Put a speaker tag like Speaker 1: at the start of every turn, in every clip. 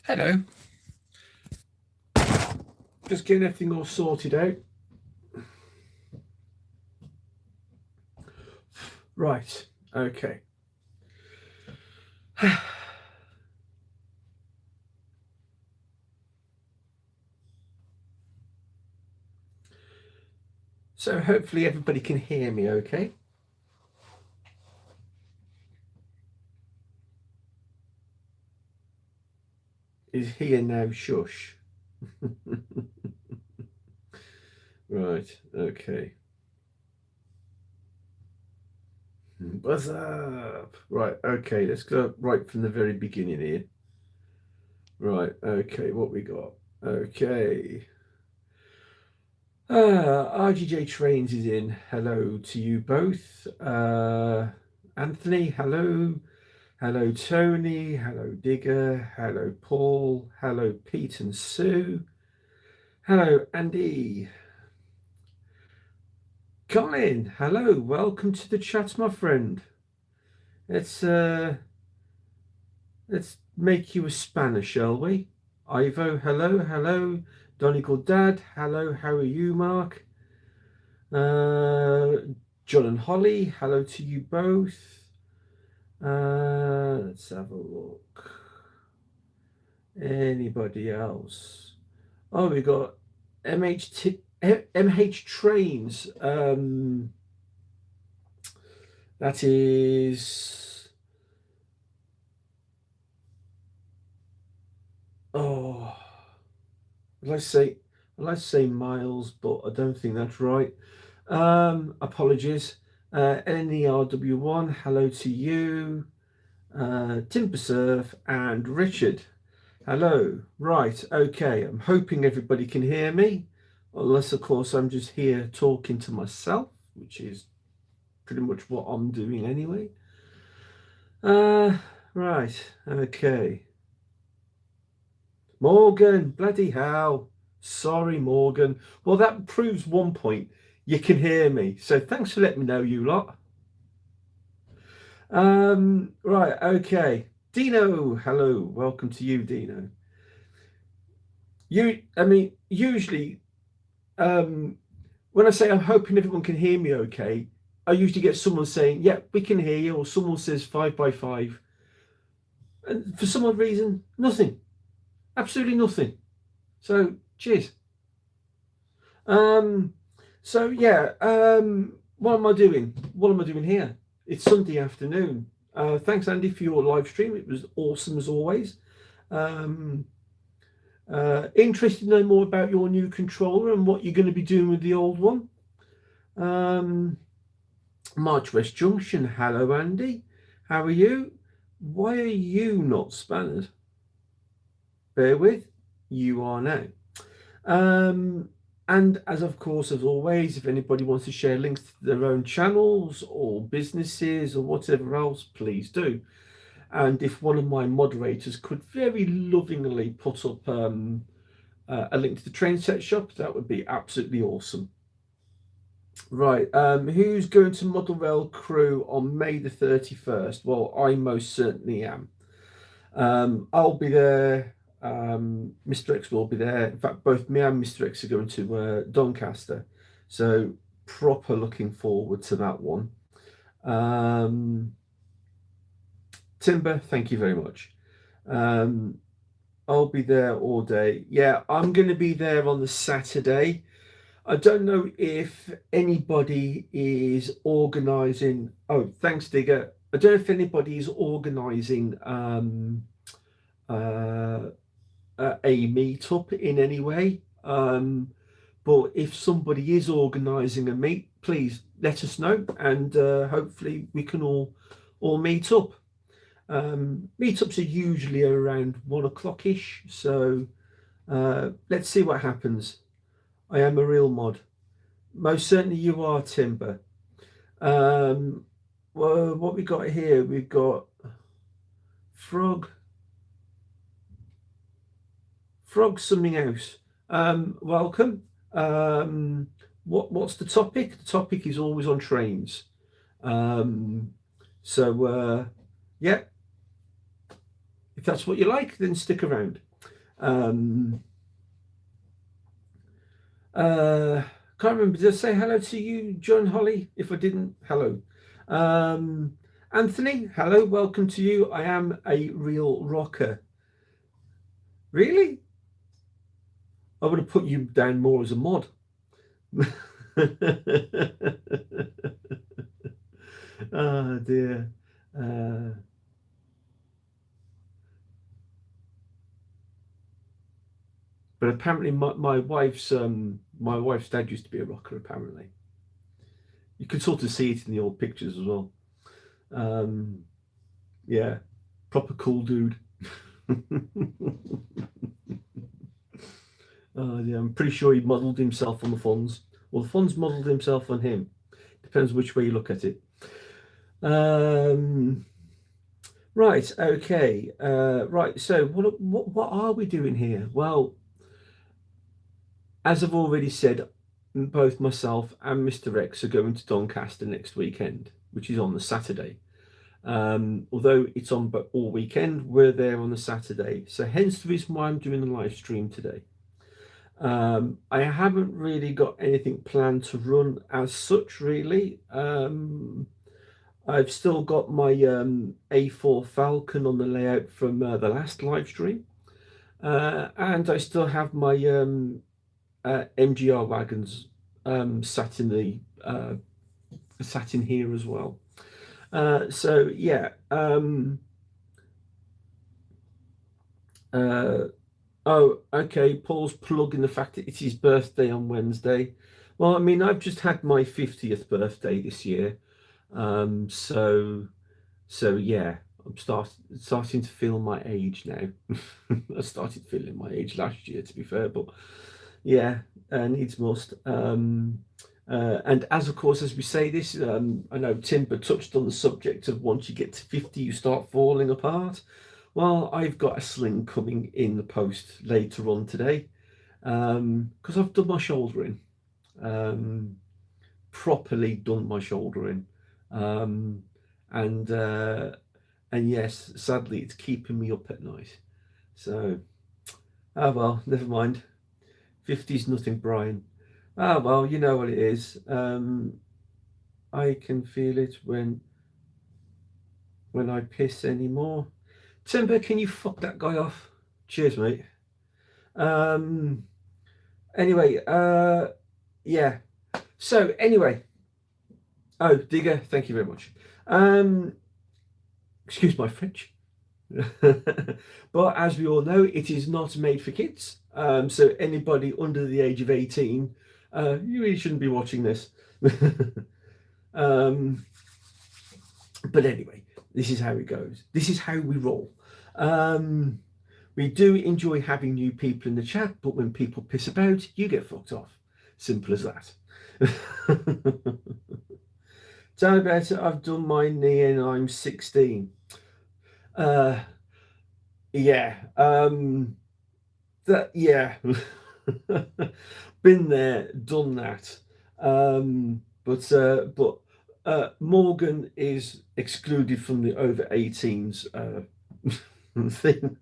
Speaker 1: Hello. Just getting everything all sorted out. Right. Okay. So hopefully everybody can hear me okay. Is here now shush. Right. Okay. What's up? Right. Okay. Let's go right from the very beginning here. Right. Okay. What we got? Okay. RGJ Trains is in. Hello to you both. Anthony, hello. Hello, Tony. Hello, Digger. Hello, Paul. Hello, Pete and Sue. Hello, Andy. Colin, hello. Welcome to the chat, my friend. Let's make you a spanner, shall we? Ivo, hello, hello. Donegal Dad, hello. How are you, Mark? John and Holly, hello to you both. Let's have a look. Anybody else? Oh, we got MH Trains. That is. Oh, let's say Miles, but I don't think that's right. Apologies. NERW1, hello to you. Timbersurf and Richard. Hello. Right. Okay. I'm hoping everybody can hear me. Unless, of course, I'm just here talking to myself, which is pretty much what I'm doing anyway. Right. Okay. Morgan. Bloody hell. Sorry, Morgan. Well, that proves one point. You can hear me. So thanks for letting me know, you lot. Right. Okay. Dino. Hello. Welcome to you, Dino. Usually, when I say I'm hoping everyone can hear me okay, I usually get someone saying, yeah, we can hear you, or someone says 5x5. And for some odd reason, nothing. Absolutely nothing. So, cheers. So yeah, what am I doing? What am I doing here? It's Sunday afternoon. Thanks, Andy, for your live stream. It was awesome as always. Interested to know more about your new controller and what you're going to be doing with the old one. March West Junction, hello Andy, how are you? Why are you not spannered? Bear with, you are now. And as of course, as always, if anybody wants to share links to their own channels or businesses or whatever else, please do. And if one of my moderators could very lovingly put up a link to the train set shop, that would be absolutely awesome. Right, who's going to Model Rail Crew on May the 31st? Well, I most certainly am. I'll be there. Mr. X will be there. In fact, both me and Mr. X are going to Doncaster. So proper looking forward to that one. Timber, thank you very much. I'll be there all day. Yeah, I'm going to be there on the Saturday. I don't know if anybody is organising. Oh, thanks, Digger. I don't know if anybody is organising a meetup in any way. But if somebody is organising a meet, please let us know, and hopefully we can all meet up. Meetups are usually around 1 o'clock-ish, so let's see what happens. I am a real mod. Most certainly you are, Timber. Well, what we got here, we've got Frog something else. Welcome. What's the topic? The topic is always on trains. So yeah, if that's what you like, then stick around. Um, uh, can't remember. Did I say hello to you, John Holly? If I didn't, hello. Um, Anthony, hello, welcome to you. I am a real rocker. Really? I would have put you down more as a mod. Oh dear. Uh, but apparently my wife's dad used to be a rocker, apparently. You could sort of see it in the old pictures as well. Um, yeah, proper cool dude. Yeah, I'm pretty sure he modelled himself on the Fonz. Well, the Fonz modelled himself on him. Depends which way you look at it. Um, right, okay. Right, so what are we doing here? Well, as I've already said, both myself and Mr. X are going to Doncaster next weekend, which is on the Saturday. Although it's on but all weekend, we're there on the Saturday. So hence the reason why I'm doing a live stream today. I haven't really got anything planned to run as such, really. I've still got my A4 Falcon on the layout from the last live stream. And I still have my MGR wagons sat in here as well. So yeah. Oh, okay. Paul's plugging the fact that it's his birthday on Wednesday. Well, I mean, I've just had my 50th birthday this year. So yeah, I'm starting to feel my age now. I started feeling my age last year, to be fair, but yeah, needs must. And as of course, as we say this, I know Timber touched on the subject of once you get to 50, you start falling apart. Well, I've got a sling coming in the post later on today because I've done my shouldering, um, properly done my shouldering, um, and and yes, sadly, it's keeping me up at night. So, ah well, never mind. 50's nothing, Brian. Ah well, you know what it is. I can feel it when I piss anymore. Timber, can you fuck that guy off? Cheers, mate. Um, anyway, yeah. So anyway, oh, Digger, thank you very much. Excuse my French. But as we all know, it is not made for kids. So anybody under the age of 18, you really shouldn't be watching this. um, but anyway, this is how it goes. This is how we roll. We do enjoy having new people in the chat, but when people piss about, you get fucked off. Simple as that. Tell me about it. I've done my knee and I'm 16. Uh, yeah. Yeah. Been there, done that. But Morgan is excluded from the over 18s thing.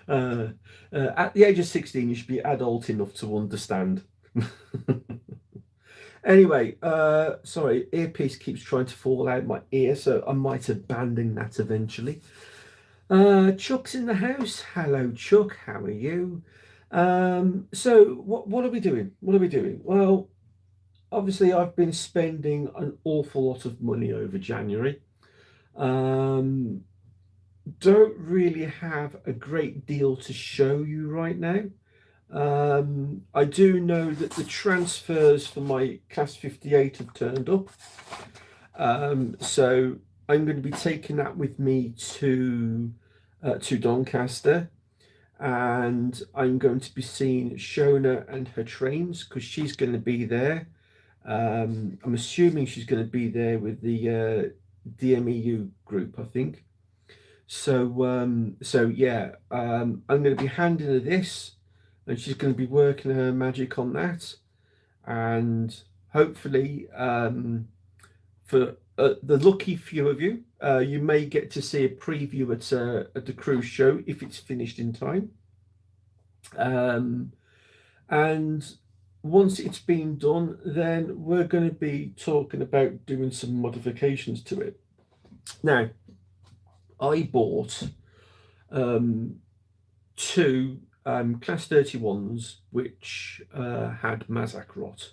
Speaker 1: At the age of 16, you should be adult enough to understand. Anyway, sorry, earpiece keeps trying to fall out my ear, so I might abandon that eventually. Chuck's in the house. Hello, Chuck. How are you? So what are we doing? What are we doing? Well, obviously, I've been spending an awful lot of money over January. Don't really have a great deal to show you right now. I do know that the transfers for my Class 58 have turned up. So I'm going to be taking that with me to Doncaster, and I'm going to be seeing Shona and her trains because she's going to be there. I'm assuming she's going to be there with the DMEU group, I think. So yeah, I'm going to be handing her this, and she's going to be working her magic on that, and hopefully for the lucky few of you, you may get to see a preview at the cruise show if it's finished in time. And once it's been done, then we're going to be talking about doing some modifications to it. Now, I bought two Class 31s which had Mazak rot.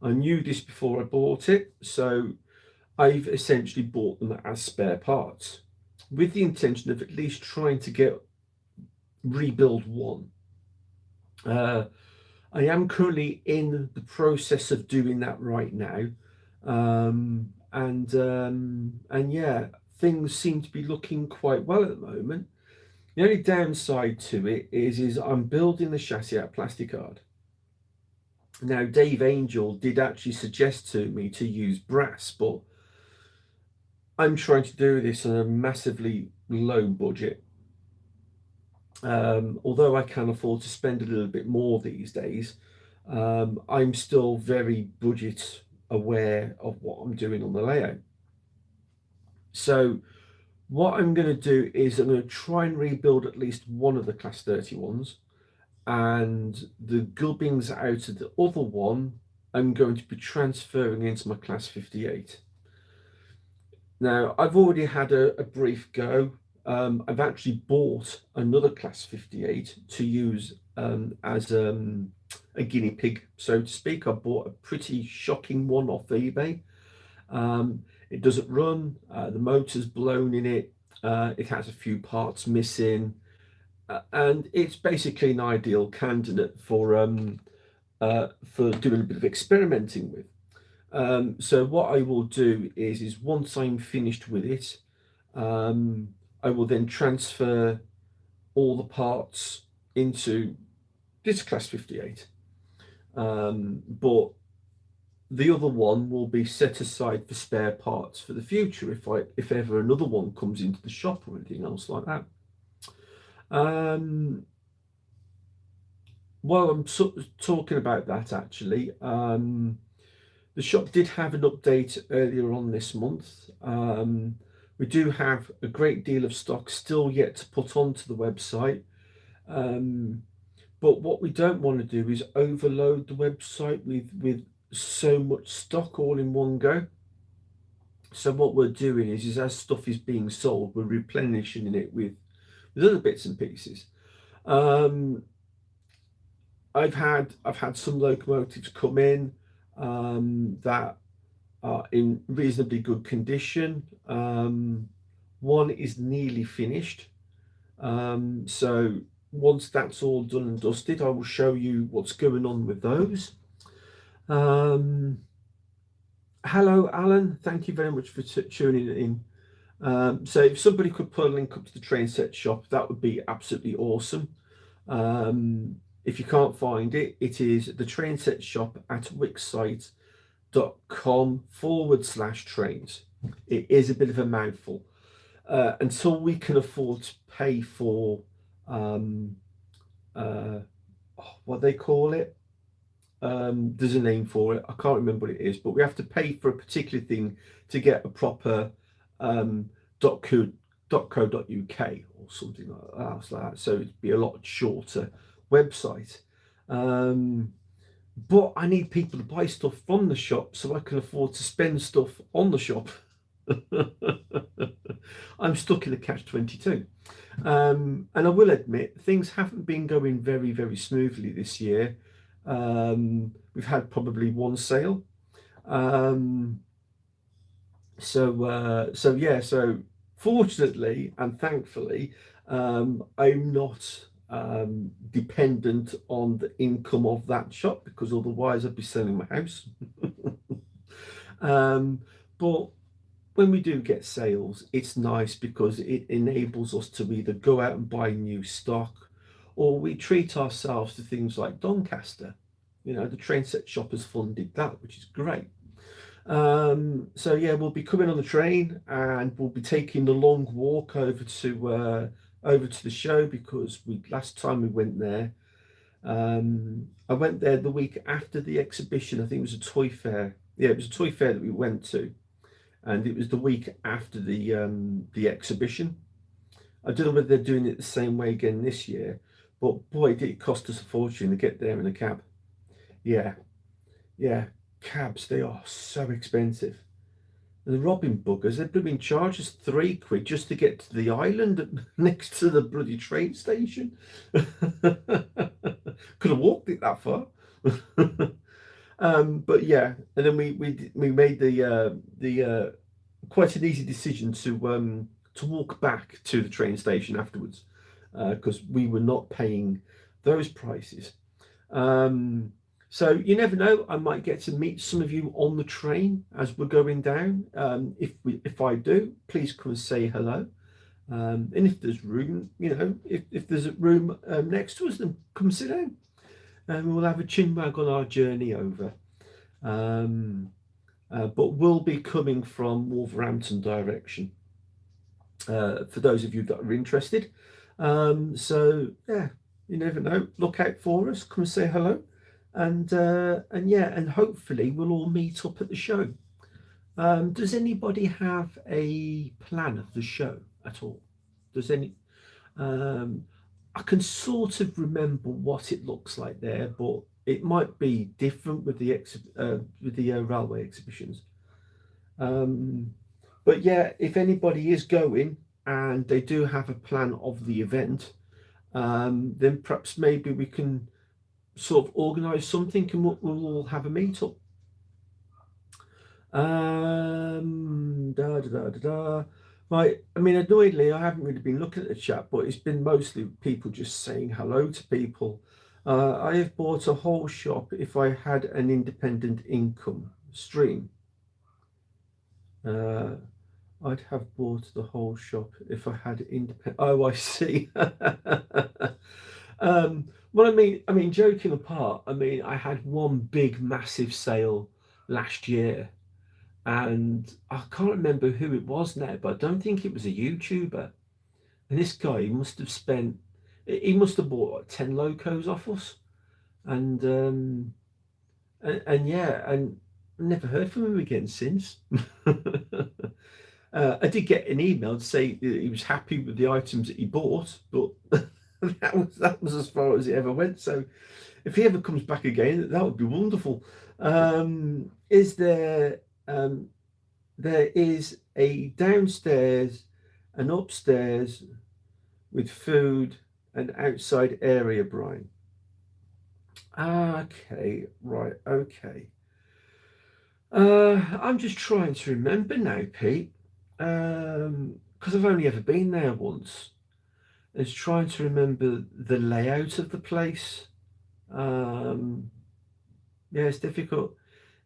Speaker 1: I knew this before I bought it, so I've essentially bought them as spare parts with the intention of at least trying to rebuild one. I am currently in the process of doing that right now, and yeah, things seem to be looking quite well at the moment. The only downside to it is I'm building the chassis out of plastic card. Now, Dave Angel did actually suggest to me to use brass, but I'm trying to do this on a massively low budget. Although I can afford to spend a little bit more these days, I'm still very budget aware of what I'm doing on the layout. So what I'm going to do is I'm going to try and rebuild at least one of the Class 31s, and the gubbins out of the other one I'm going to be transferring into my Class 58. Now, I've already had a brief go. I've actually bought another Class 58 to use as a guinea pig, so to speak. I bought a pretty shocking one off eBay. It doesn't run, the motor's blown in it, it has a few parts missing, and it's basically an ideal candidate for doing a bit of experimenting with. So what I will do is once I'm finished with it, I will then transfer all the parts into this Class 58. But the other one will be set aside for spare parts for the future if ever another one comes into the shop or anything else like that. While I'm talking about that, actually, the shop did have an update earlier on this month. We do have a great deal of stock still yet to put onto the website. But what we don't want to do is overload the website with so much stock all in one go. So what we're doing is as stuff is being sold, we're replenishing it with other bits and pieces. I've had some locomotives come in that are in reasonably good condition. One is nearly finished. So once that's all done and dusted, I will show you what's going on with those. Hello, Alan. Thank you very much for tuning in. So if somebody could put a link up to the train set shop, that would be absolutely awesome. If you can't find it, it is the train set shop at wixsite.com/trains. It is a bit of a mouthful. Until we can afford to pay for what they call it. There's a name for it. I can't remember what it is, but we have to pay for a particular thing to get a proper .co.uk or something like that. So it'd be a lot shorter website. But I need people to buy stuff from the shop so I can afford to spend stuff on the shop. I'm stuck in a catch-22. And I will admit, things haven't been going very, very smoothly this year. We've had probably one sale. So fortunately and thankfully, I'm not dependent on the income of that shop, because otherwise I'd be selling my house. But when we do get sales, it's nice because it enables us to either go out and buy new stock, or we treat ourselves to things like Doncaster. You know, the train set shop has funded that, which is great. So yeah, we'll be coming on the train and we'll be taking the long walk over to the show, because last time we went there, I went there the week after the exhibition. I think it was a toy fair. Yeah, it was a toy fair that we went to. and it was the week after the exhibition. I don't know whether they're doing it the same way again this year, but boy, did it cost us a fortune to get there in a cab. Yeah, yeah, cabs, they are so expensive. And the robbing buggers, they've been charged us £3 just to get to the island next to the bloody train station. Could have walked it that far. But yeah, and then we made the quite an easy decision to walk back to the train station afterwards, because we were not paying those prices. So you never know, I might get to meet some of you on the train as we're going down. If I do, please come and say hello. And if there's room, if there's a room next to us, then come sit down, and we'll have a chinwag on our journey over. But we'll be coming from Wolverhampton direction, for those of you that are interested. So yeah, you never know. Look out for us. Come and say hello, and yeah, and hopefully we'll all meet up at the show. Does anybody have a plan of the show at all? Does any? I can sort of remember what it looks like there, but it might be different with the railway exhibitions. But yeah, if anybody is going and they do have a plan of the event, then perhaps maybe we can sort of organise something, and we'll all have a meet up. Da, da, da, da, da. Right, I mean, annoyingly, I haven't really been looking at the chat, but it's been mostly people just saying hello to people. I have bought a whole shop if I had an independent income stream. I'd have bought the whole shop if I had independent. Oh, I see. Well, I mean, joking apart, I mean, I had one big, massive sale last year, and I can't remember who it was now, but I don't think it was a YouTuber. And this guy, he must have bought like, 10 locos off us, and yeah, and never heard from him again since. I did get an email to say that he was happy with the items that he bought, but that was as far as it ever went. So if he ever comes back again, that would be wonderful. Is there there is a downstairs and upstairs with food and outside area, Brian? Okay, right, okay. I'm just trying to remember now, Pete, because I've only ever been there once. Is trying to remember the layout of the place. Yeah, it's difficult.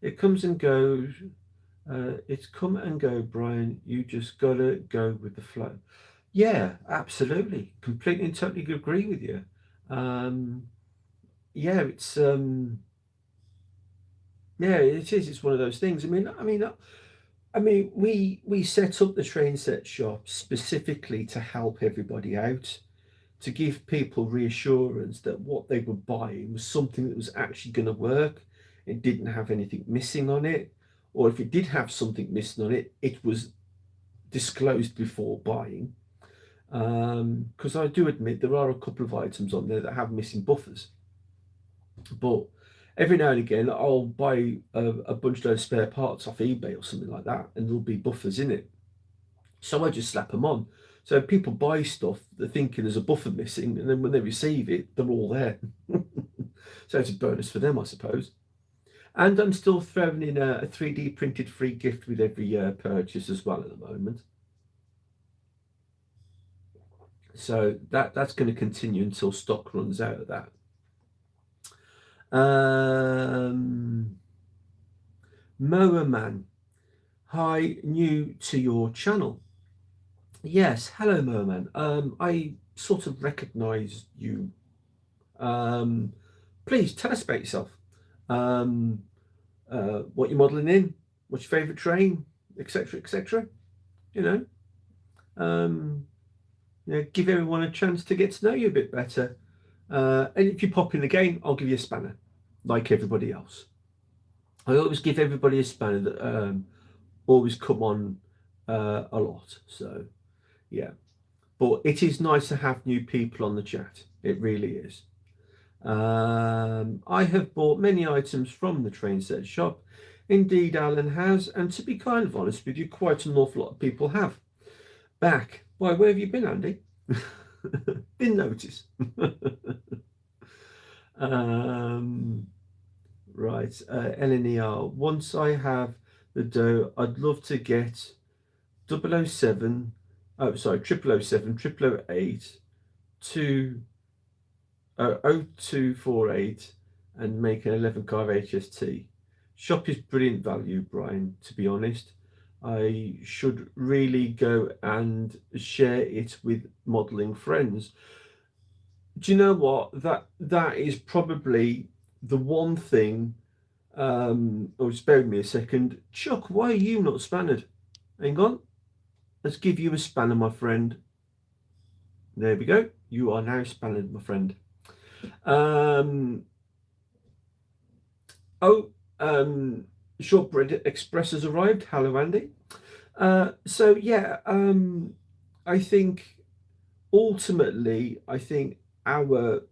Speaker 1: It comes and goes. It's come and go, Brian. You just gotta go with the flow. Yeah, absolutely. Completely and totally agree with you. Yeah, yeah, it is. It's one of those things. I mean, we set up the train set shop specifically to help everybody out, to give people reassurance that what they were buying was something that was actually going to work. It didn't have anything missing on it, or if it did have something missing on it, it was disclosed before buying. Because I do admit there are a couple of items on there that have missing buffers, but every now and again I'll buy a bunch of spare parts off eBay or something like that, and there'll be buffers in it. So I just slap them on. So people buy stuff, they're thinking there's a buffer missing, and then when they receive it, they're all there. So it's a bonus for them, I suppose. And I'm still throwing in a 3D printed free gift with every purchase as well at the moment. So that's going to continue until stock runs out of that. Moa Man, hi, new to your channel. Yes, hello, Moa Man. I sort of recognise you. Please tell us about yourself. What you're modelling in, what's your favourite train, etc., etc. You know, give everyone a chance to get to know you a bit better. And if you pop in again, I'll give you a spanner, like everybody else. I always give everybody a spanner that always come on a lot. So yeah, but it is nice to have new people on the chat. It really is. I have bought many items from the train set shop. Indeed, Alan has, and to be kind of honest with you, quite an awful lot of people have. Back. Why, where have you been, Andy? Didn't notice. um, right, LNER. Once I have the dough, I'd love to get 007, oh, sorry, 007, 008, 0248 and make an 11 car HST. Shop is brilliant value, Brian, to be honest. I should really go and share it with modelling friends. Do you know what? That is probably the one thing. Oh, spare me a second. Chuck, why are you not spannered? Hang on. Let's give you a spanner, my friend. There we go. You are now spannered, my friend. Um, Oh, Shortbread Express has arrived. Hello, Andy. So yeah, I think ultimately, I think our,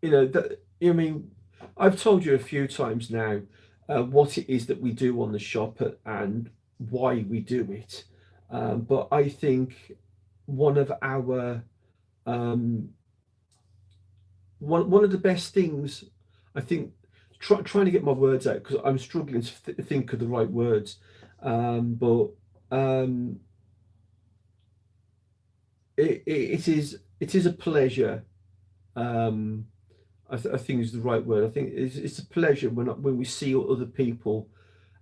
Speaker 1: that I mean, I've told you a few times now what it is that we do on the shop and why we do it. But I think one of our um, one of the best things, I think, trying to get my words out because I'm struggling to think of the right words. But it is a pleasure. Um, I think is the right word. I think it's a pleasure when we see other people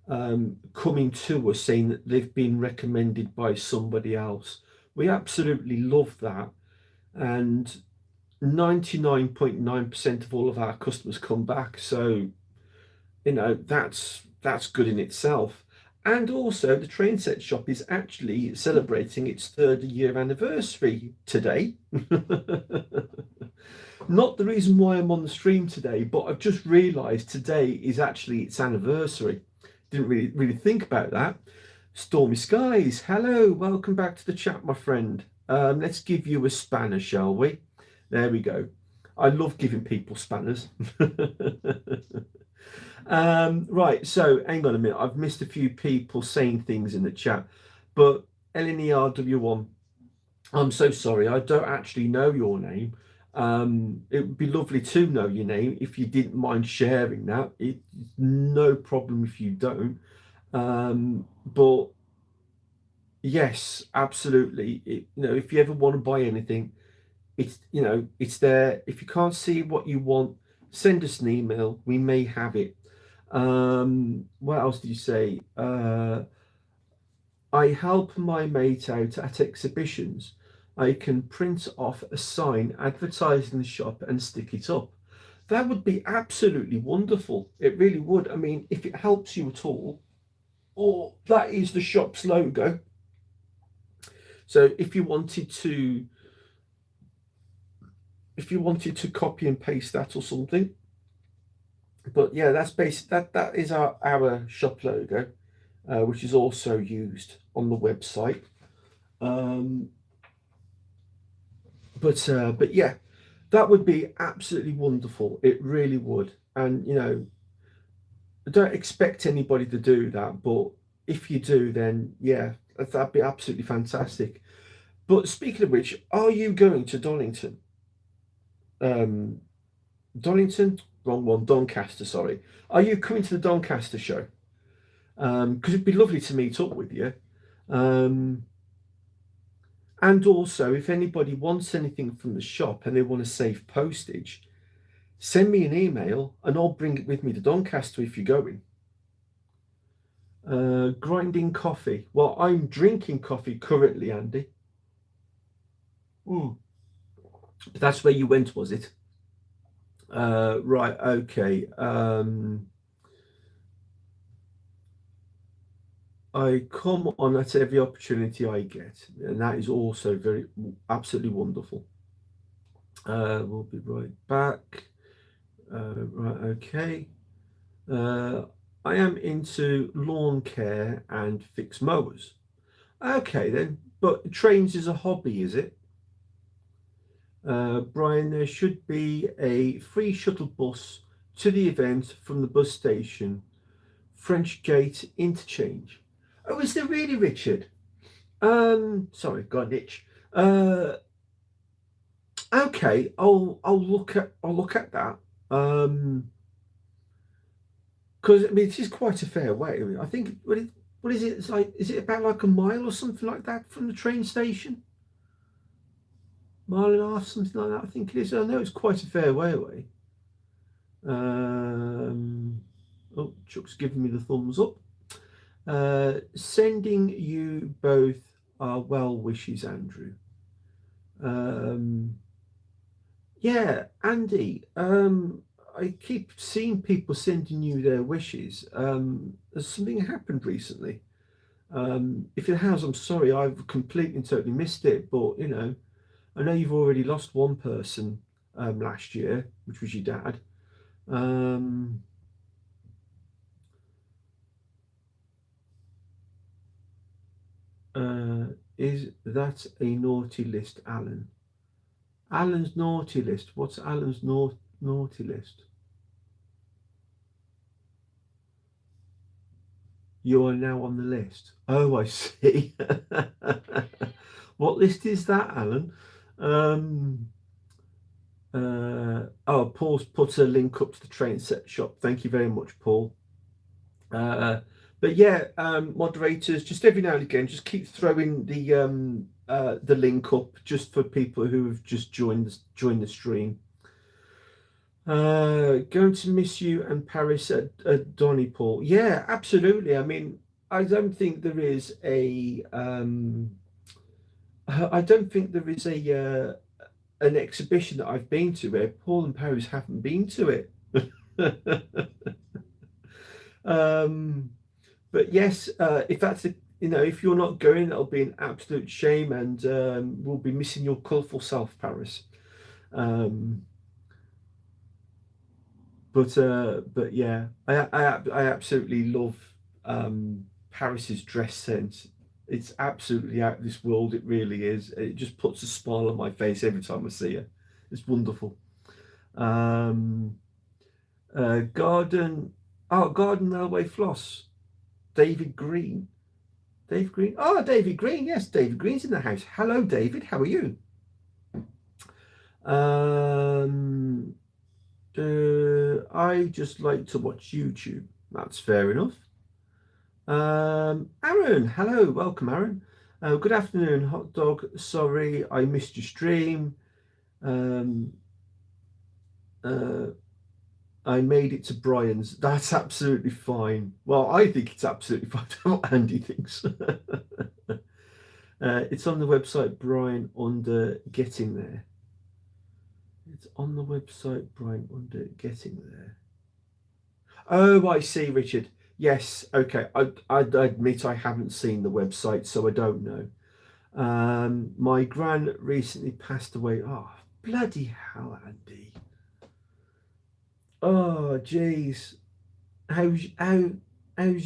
Speaker 1: coming to us saying that they've been recommended by somebody else. We absolutely love that, and 99.9% of all of our customers come back. So that's good in itself. And also, the train set shop is actually celebrating its 3rd year anniversary today. Not the reason why I'm on the stream today, but I've just realised today is actually its anniversary. Didn't really think about that. Stormy Skies, hello, welcome back to the chat, my friend. Let's give you a spanner, shall we? There we go. I love giving people spanners. Right, so hang on a minute. I've missed a few people saying things in the chat, but LNERW1, I'm so sorry. I don't actually know your name. It would be lovely to know your name if you didn't mind sharing that. It's no problem if you don't. But yes, absolutely. If you ever want to buy anything, it's there. If you can't see what you want, send us an email. We may have it. What else did you say? I help my mate out at exhibitions. I can print off a sign advertising the shop and stick it up. That would be absolutely wonderful. It really would. I mean, if it helps you at all, or that is the shop's logo. So if you wanted to copy and paste that or something. But yeah, that's that is our shop logo, which is also used on the website. But yeah, that would be absolutely wonderful. It really would. And I don't expect anybody to do that, but if you do, then yeah, that'd be absolutely fantastic. But speaking of which, are you going to Donington? Donington? Wrong one. Doncaster, sorry. Are you coming to the Doncaster show? Because it'd be lovely to meet up with you. And also, if anybody wants anything from the shop and they want to save postage, send me an email and I'll bring it with me to Doncaster if you're going. Grinding coffee. Well, I'm drinking coffee currently, Andy. But that's where you went, was it? Right, okay. I come on at every opportunity I get, and that is also very absolutely wonderful. We'll be right back. Right, okay. I am into lawn care and fixed mowers. Okay then, but trains is a hobby, is it? Brian, there should be a free shuttle bus to the event from the bus station, French Gate Interchange. Oh, is there really, Richard? Sorry, got an itch. Uh, okay, I'll look at that. Because I mean, it is quite a fair way. I mean, I think what is it? It's like, is it about like a mile or something like that from the train station? Mile and a half, something like that. I think it is. I know it's quite a fair way away. Um, oh, Chuck's giving me the thumbs up. Sending you both our well wishes, Andrew. Um, yeah, Andy. I keep seeing people sending you their wishes. Has something happened recently? If it has, I'm sorry. I've completely and totally missed it. But I know you've already lost one person last year, which was your dad. Um, uh, is that a naughty list, Alan? Alan's naughty list. What's Alan's naughty list? You are now on the list. Oh, I see. What list is that, Alan? Um, Paul's put a link up to the train set shop. Thank you very much, Paul. Uh, but yeah, moderators, just every now and again, just keep throwing the link up just for people who have just joined the stream. Going to miss you and Paris at Donny Paul. Yeah, absolutely. I mean, I don't think there is a I don't think there is a an exhibition that I've been to where Paul and Paris haven't been to it. um, but yes, if that's if you're not going, that'll be an absolute shame, and we'll be missing your colourful self, Paris. Um, but yeah, I absolutely love Paris's dress sense. It's absolutely out of this world. It really is. It just puts a smile on my face every time I see her. It's wonderful. Um, Garden, Garden Railway Floss. David Green. Dave Green. Oh, David Green. Yes, David Green's in the house. Hello, David. How are you? Um, I just like to watch YouTube. That's fair enough. Aaron, hello, welcome, Aaron. Good afternoon, hot dog. Sorry, I missed your stream. Um, uh, I made it to Brian's. That's absolutely fine. Well, I think it's absolutely fine. I don't know what Andy thinks. It's on the website, Brian, under Getting There. It's on the website, Brian, under Getting There. Oh, I see, Richard. Yes, okay. I admit I haven't seen the website, so I don't know. My gran recently passed away. Oh, bloody hell, Andy. Oh, jeez. How's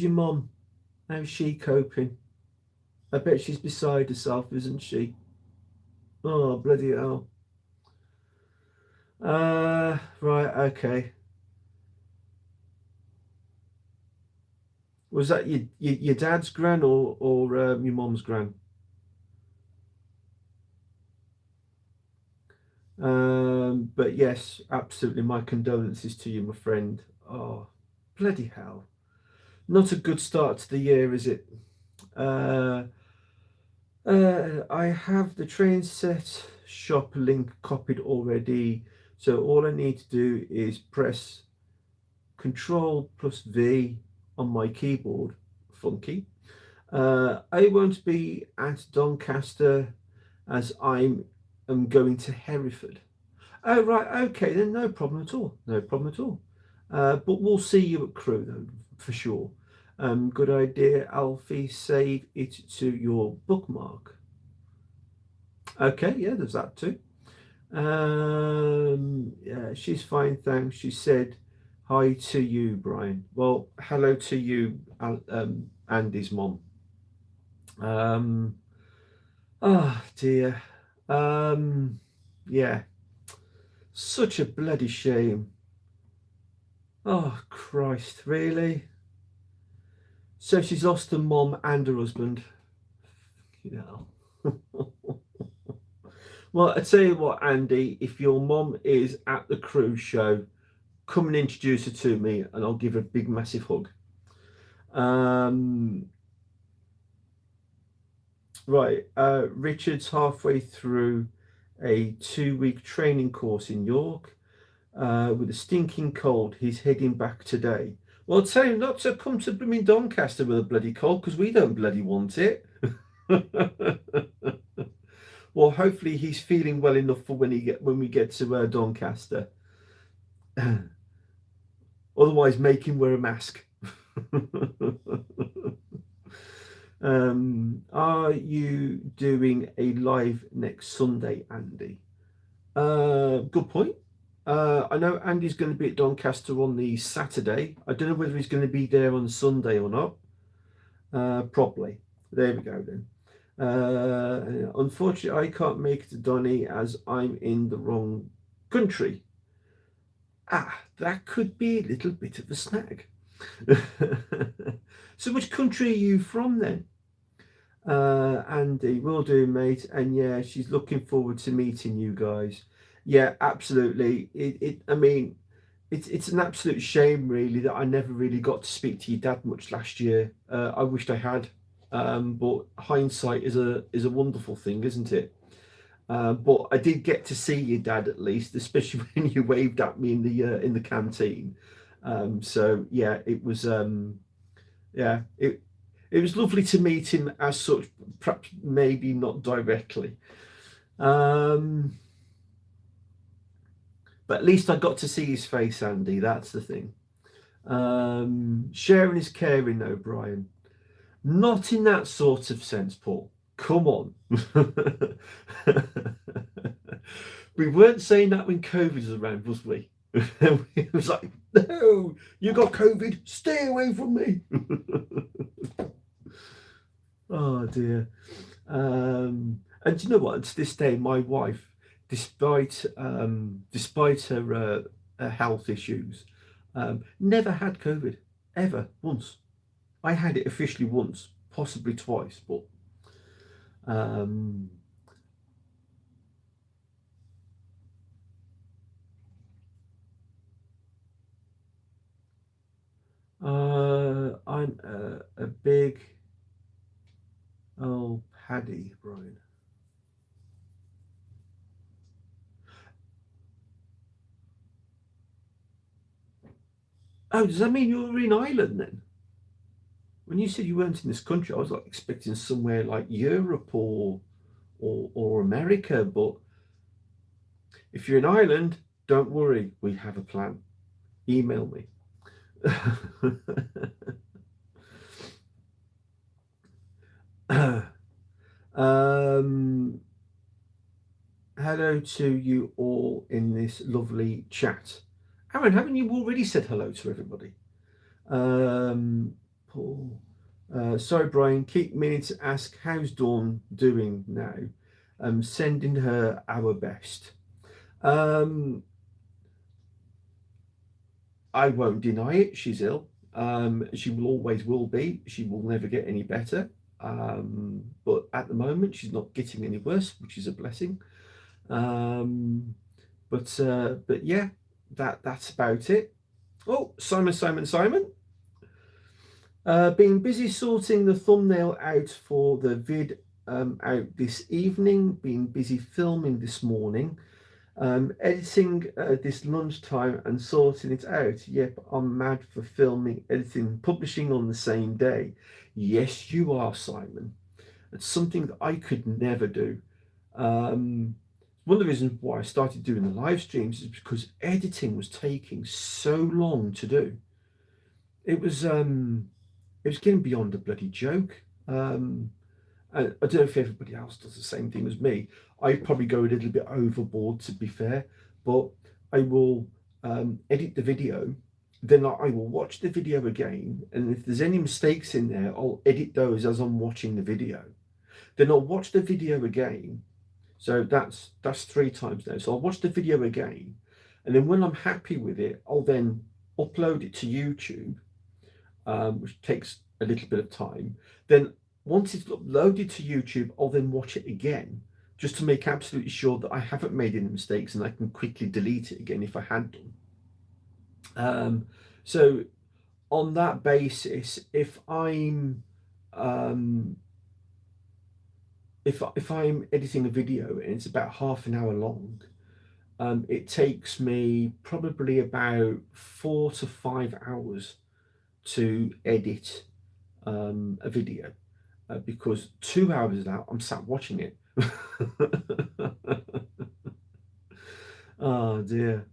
Speaker 1: your mum? How's she coping? I bet she's beside herself, isn't she? Oh, bloody hell. Right, okay. Was that your dad's gran or your mum's gran? But yes, absolutely. My condolences to you, my friend. Oh, bloody hell. Not a good start to the year, is it? Uh, I have the train set shop link copied already. So all I need to do is press Control plus V on my keyboard. Funky. I won't be at Doncaster as am going to Hereford. Oh, right. Okay, then no problem at all. No problem at all. But we'll see you at Crewe, though, for sure. Good idea, Alfie. Save it to your bookmark. Okay, yeah, there's that too. Yeah, she's fine, thanks. She said Hi to you, Brian. Well, hello to you, Andy's mom. Um, oh dear. Um, yeah, such a bloody shame. Oh Christ, really? So she's lost her mom and her husband. You know. Well, I tell you what, Andy, if your mom is at the cruise show, come and introduce her to me, and I'll give her a big, massive hug. Um, Right, Richard's halfway through a 2 week training course in York with a stinking cold. He's heading back today. Well, tell him not to come to blooming Doncaster with a bloody cold because we don't bloody want it. Well, hopefully he's feeling well enough for when we get to Doncaster. Otherwise, make him wear a mask. Are you doing a live next Sunday, Andy? Good point. I know Andy's going to be at Doncaster on the Saturday. I don't know whether he's going to be there on Sunday or not. Probably. There we go then. Unfortunately, I can't make it to Donny as I'm in the wrong country. Ah, that could be a little bit of a snag. So, which country are you from then? Andy, will do, mate. And yeah, she's looking forward to meeting you guys. Yeah, absolutely. I mean, it's an absolute shame, really, that I never really got to speak to your dad much last year. I wished I had, but hindsight is a wonderful thing, isn't it? But I did get to see your dad at least, especially when you waved at me in the canteen. So yeah, it was lovely to meet him as such, perhaps maybe not directly. Um, but at least I got to see his face, Andy. That's the thing. Sharing is caring, though, Brian. Not in that sort of sense, Paul. Come on. We weren't saying that when COVID was around, was we? It was like, no, you got COVID, stay away from me. Oh dear. And you know what? To this day, my wife, despite her health issues, never had COVID ever once. I had it officially once, possibly twice, but um, I'm a big old Paddy, Brian. Oh, does that mean you're in Ireland then? When you said you weren't in this country, I was like expecting somewhere like Europe or America. But if you're in Ireland, don't worry, we have a plan. Email me. um, Hello to you all in this lovely chat. Aaron, haven't you already said hello to everybody? Paul. Sorry, Brian. Keep meaning to ask how's Dawn doing now. Sending her our best. Um, I won't deny it. She's ill. She will always will be. She will never get any better. But at the moment, she's not getting any worse, which is a blessing. Um, but yeah, that's about it. Oh, Simon. Been busy sorting the thumbnail out for the vid out this evening. Been busy filming this morning. Editing this lunchtime and sorting it out. Yep, I'm mad for filming, editing, publishing on the same day. Yes, you are, Simon. It's something that I could never do. Um, One of the reasons why I started doing the live streams is because editing was taking so long to do. It was it was getting beyond a bloody joke. And I don't know if everybody else does the same thing as me. I probably go a little bit overboard, to be fair, but I will edit the video, then I will watch the video again, and if there's any mistakes in there, I'll edit those as I'm watching the video. Then I'll watch the video again. So that's 3 times now. So I'll watch the video again, and then when I'm happy with it, I'll then upload it to YouTube, which takes a little bit of time. Then once it's uploaded to YouTube, I'll then watch it again, just to make absolutely sure that I haven't made any mistakes and I can quickly delete it again if I had done. So on that basis, if I'm if I'm editing a video and it's about half an hour long, it takes me probably about 4 to 5 hours to edit a video, because 2 hours of that I'm sat watching it. Oh dear.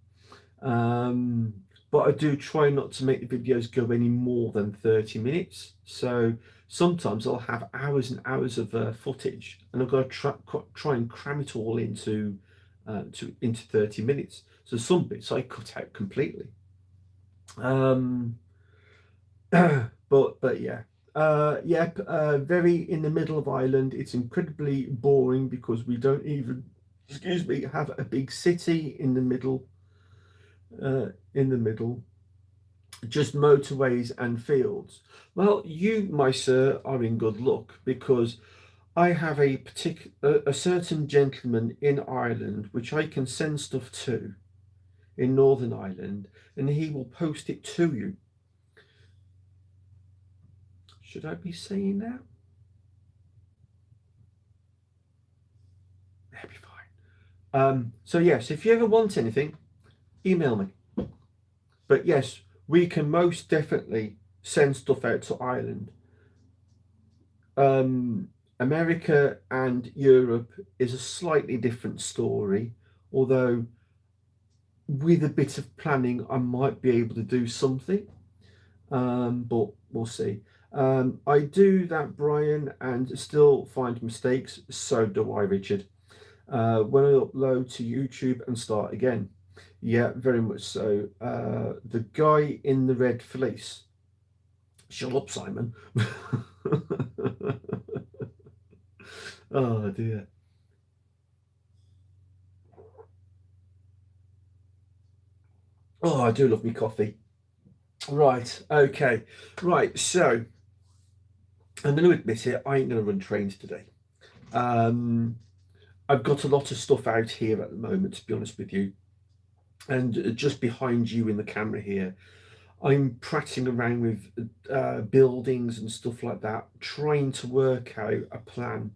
Speaker 1: But I do try not to make the videos go any more than 30 minutes. So sometimes I'll have hours and hours of footage, and I've got to try and cram it all into 30 minutes. So some bits I cut out completely. But yeah. Very in the middle of Ireland. It's incredibly boring because we don't even, excuse me, have a big city in the middle. Just motorways and fields. Well, you, my sir, are in good luck, because I have a certain gentleman in Ireland which I can send stuff to in Northern Ireland, and he will post it to you. Should I be saying that? That'd be fine. So yes, if you ever want anything, email me. But yes, we can most definitely send stuff out to Ireland. America and Europe is a slightly different story, although with a bit of planning, I might be able to do something, but we'll see. I do that, Brian, and still find mistakes. So do I, Richard. When I upload to YouTube and start again. Yeah, very much so. The guy in the red fleece. Shut up, Simon. Oh dear. Oh, I do love me coffee. Right, okay. Right, so I'm going to admit it, I ain't going to run trains today. Um, I've got a lot of stuff out here at the moment, to be honest with you. And just behind you in the camera here, I'm prattling around with buildings and stuff like that, trying to work out a plan,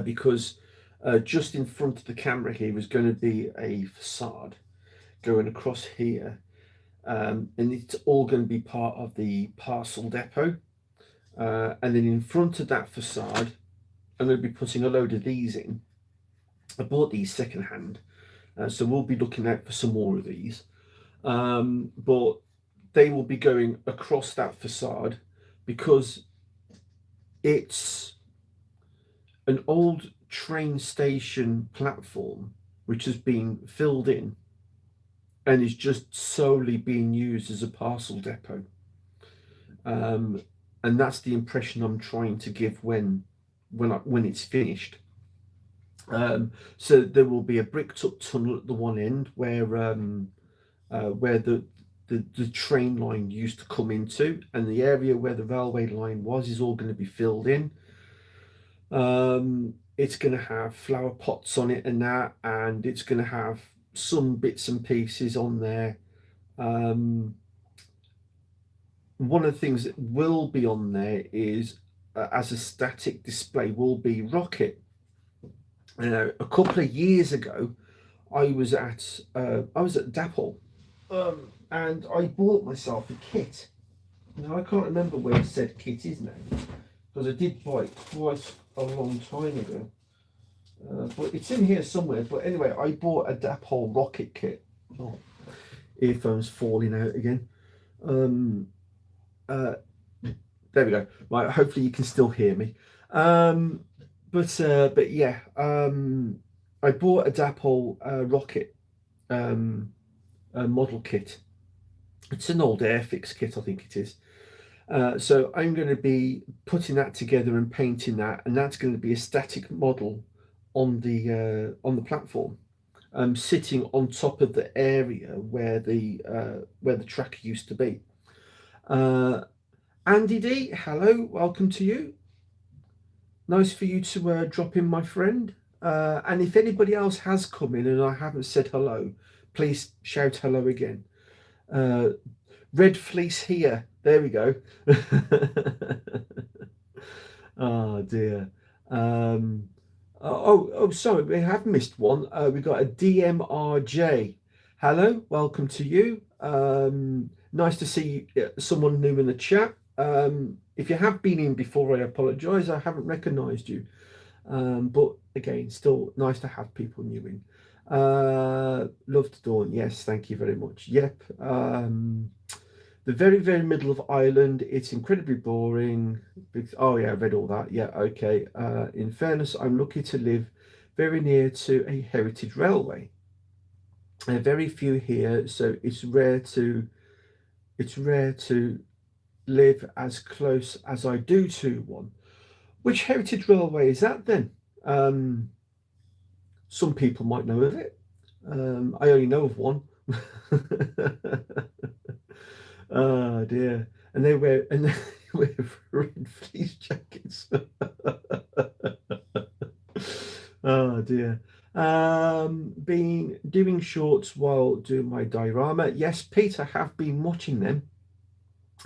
Speaker 1: because just in front of the camera here is going to be a facade going across here, and it's all going to be part of the parcel depot. And then in front of that facade, I'm going to be putting a load of these in. I bought these secondhand, so we'll be looking out for some more of these. But they will be going across that facade because it's an old train station platform which has been filled in and is just solely being used as a parcel depot. And that's the impression I'm trying to give when it's finished. So there will be a bricked up tunnel at the one end where the train line used to come into, and the area where the railway line was is all going to be filled in. It's going to have flower pots on it and that, and it's going to have some bits and pieces on there. One of the things that will be on there is, as a static display, will be Rocket. A couple of years ago, I was at Dapple, and I bought myself a kit. Now I can't remember where it said kit is now, because I did buy it quite a long time ago. But it's in here somewhere. But anyway, I bought a Dapple Rocket kit. Oh, earphones falling out again. There we go. Right, hopefully you can still hear me. But yeah, I bought a Dapple Rocket model kit, It's an old Airfix kit, I think it is. So I'm going to be putting that together and painting that, and that's going to be a static model on the platform, sitting on top of the area where the tracker used to be. Uh, Andy D, hello, welcome to you. Nice for you to drop in, my friend. And if anybody else has come in and I haven't said hello, please shout hello again. Uh, Red Fleece here. There we go. Oh dear. Um, sorry, we have missed one. We got a DMRJ. Hello, welcome to you. Nice to see someone new in the chat. If you have been in before, I apologise. I haven't recognised you. But again, still nice to have people new in. Love to Dawn. Yes, thank you very much. Yep. The very, very middle of Ireland. It's incredibly boring. Oh yeah, I read all that. Yeah, okay. In fairness, I'm lucky to live very near to a heritage railway. Very few here, so it's rare to live as close as I do to one. Which heritage railway is that then? Some people might know of it. I only know of one. Oh dear. And they wear red fleece jackets. Oh dear. Been doing shorts while doing my diorama. Yes, Pete, I have been watching them.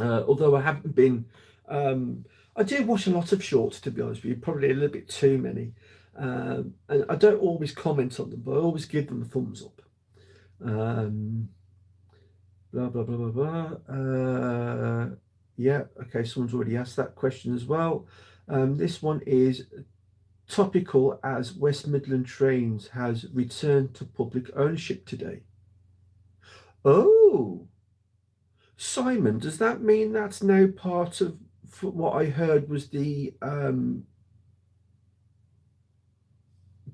Speaker 1: Although I haven't been I do watch a lot of shorts, to be honest with you, probably a little bit too many. And I don't always comment on them, but I always give them a thumbs up. Um, blah blah blah blah blah. Yeah, okay, someone's already asked that question as well. This one is topical as West Midland Trains has returned to public ownership today. Oh, Simon, does that mean that's now part of what I heard was the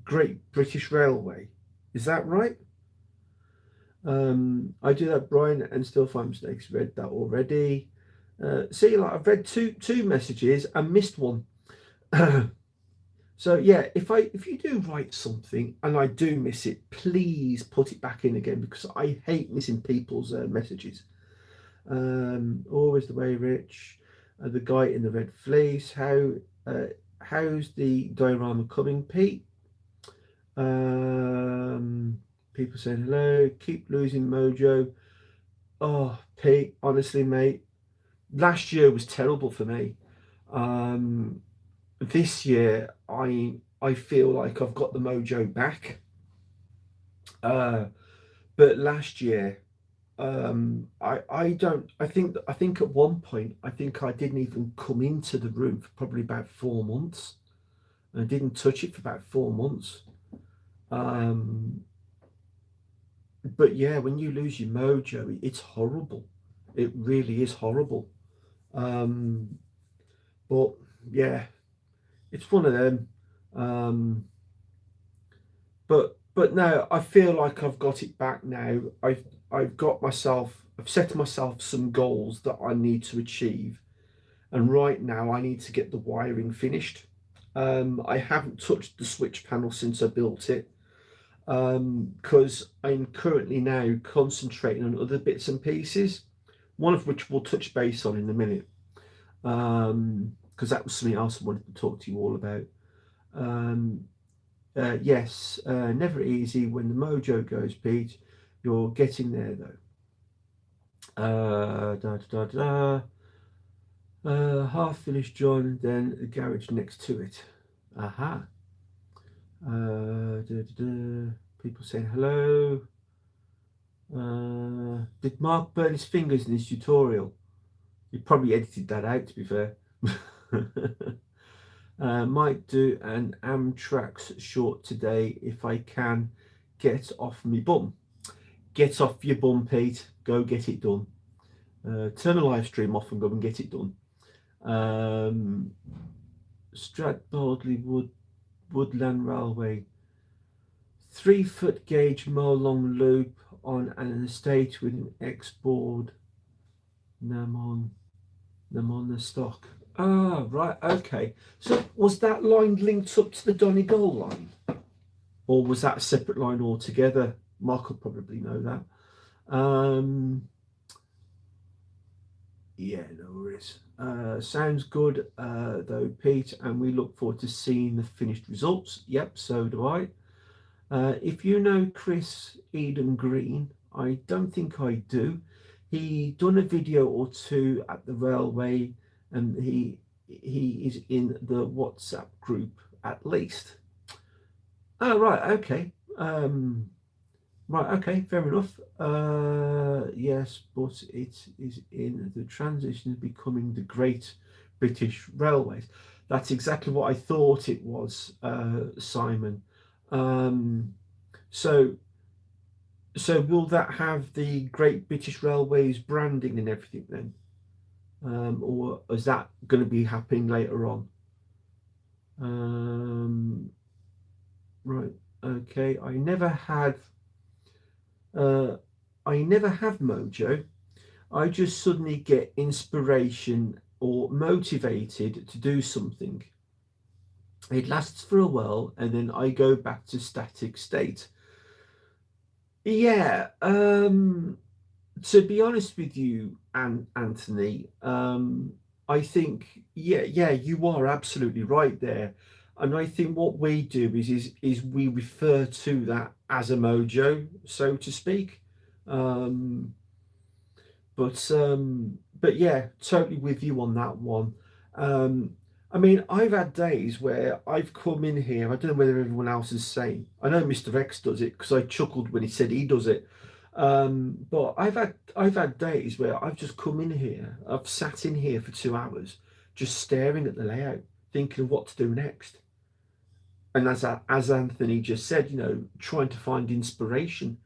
Speaker 1: Great British Railway? Is that right? I do that, Brian, and still find mistakes. Read that already. See, like I've read two messages and missed one. So yeah, if you do write something and I do miss it, please put it back in again because I hate missing people's messages. Always the way, Rich. The guy in the red fleece. How's the diorama coming, Pete? People saying hello. Keep losing mojo. Oh, Pete, honestly, mate, last year was terrible for me. This year, I feel like I've got the mojo back. But last year, I think at one point I think I didn't even come into the room for probably about 4 months. I didn't touch it for about 4 months. But yeah, when you lose your mojo, it's horrible. It really is horrible. Um, but yeah, it's one of them. Um, but no, I feel like I've got it back now. I've set myself some goals that I need to achieve, and right now I need to get the wiring finished. I haven't touched the switch panel since I built it because I'm currently now concentrating on other bits and pieces, one of which we'll touch base on in a minute, because that was something else I wanted to talk to you all about. Yes, never easy when the mojo goes, Pete. You're getting there though. Da, da, da, da. Half finished, John, then the garage next to it. Aha. Da, da, da. People saying hello. Did Mark burn his fingers in his tutorial? He probably edited that out, to be fair. Might do an Amtrak's short today if I can. Get off me bum. Get off your bum, Pete. Go get it done. Turn a live stream off and go and get it done. Stradbaldley Woodland Railway. 3-foot gauge mow long loop on an estate with an X board Namon, Namon stock. Ah, right, okay. So was that line linked up to the Donegal line, or was that a separate line altogether? Mark will probably know that. Yeah, no worries. Sounds good, though, Pete, and we look forward to seeing the finished results. Yep, so do I. If you know Chris Eden Green, I don't think I do. He done a video or two at the railway, and he is in the WhatsApp group at least. Oh, right, okay. Right, okay, fair enough. Yes, but it is in the transition of becoming the Great British Railways. That's exactly what I thought it was, Simon. Um, so, so will that have the Great British Railways branding and everything then, or is that going to be happening later on? Um, right, okay. Uh, I never have Mojo. I just suddenly get inspiration or motivated to do something. It lasts for a while and then I go back to static state. Yeah, to be honest with you, Anthony, I think yeah, you are absolutely right there. And I think what we do is we refer to that as a mojo, so to speak. Um, but yeah, totally with you on that one. Um, I mean, I've had days where I've come in here. I don't know whether everyone else is the same. I know Mr. X does it because I chuckled when he said he does it. But I've had days where I've just come in here. I've sat in here for 2 hours, just staring at the layout, thinking of what to do next. And as Anthony just said, trying to find inspiration.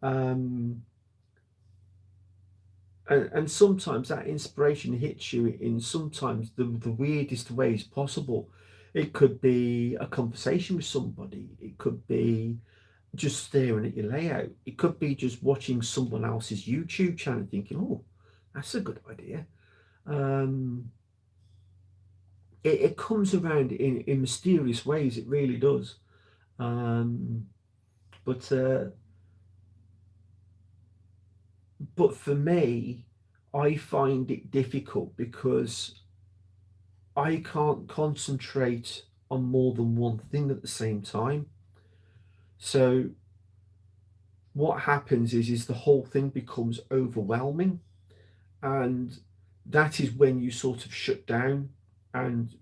Speaker 1: Um, and sometimes that inspiration hits you in sometimes the weirdest ways possible. It could be a conversation with somebody, it could be just staring at your layout, it could be just watching someone else's YouTube channel and thinking, oh, that's a good idea. um, it comes around in mysterious ways, it really does. um, but but for me, I find it difficult because I can't concentrate on more than one thing at the same time. So what happens is the whole thing becomes overwhelming, and that is when you sort of shut down and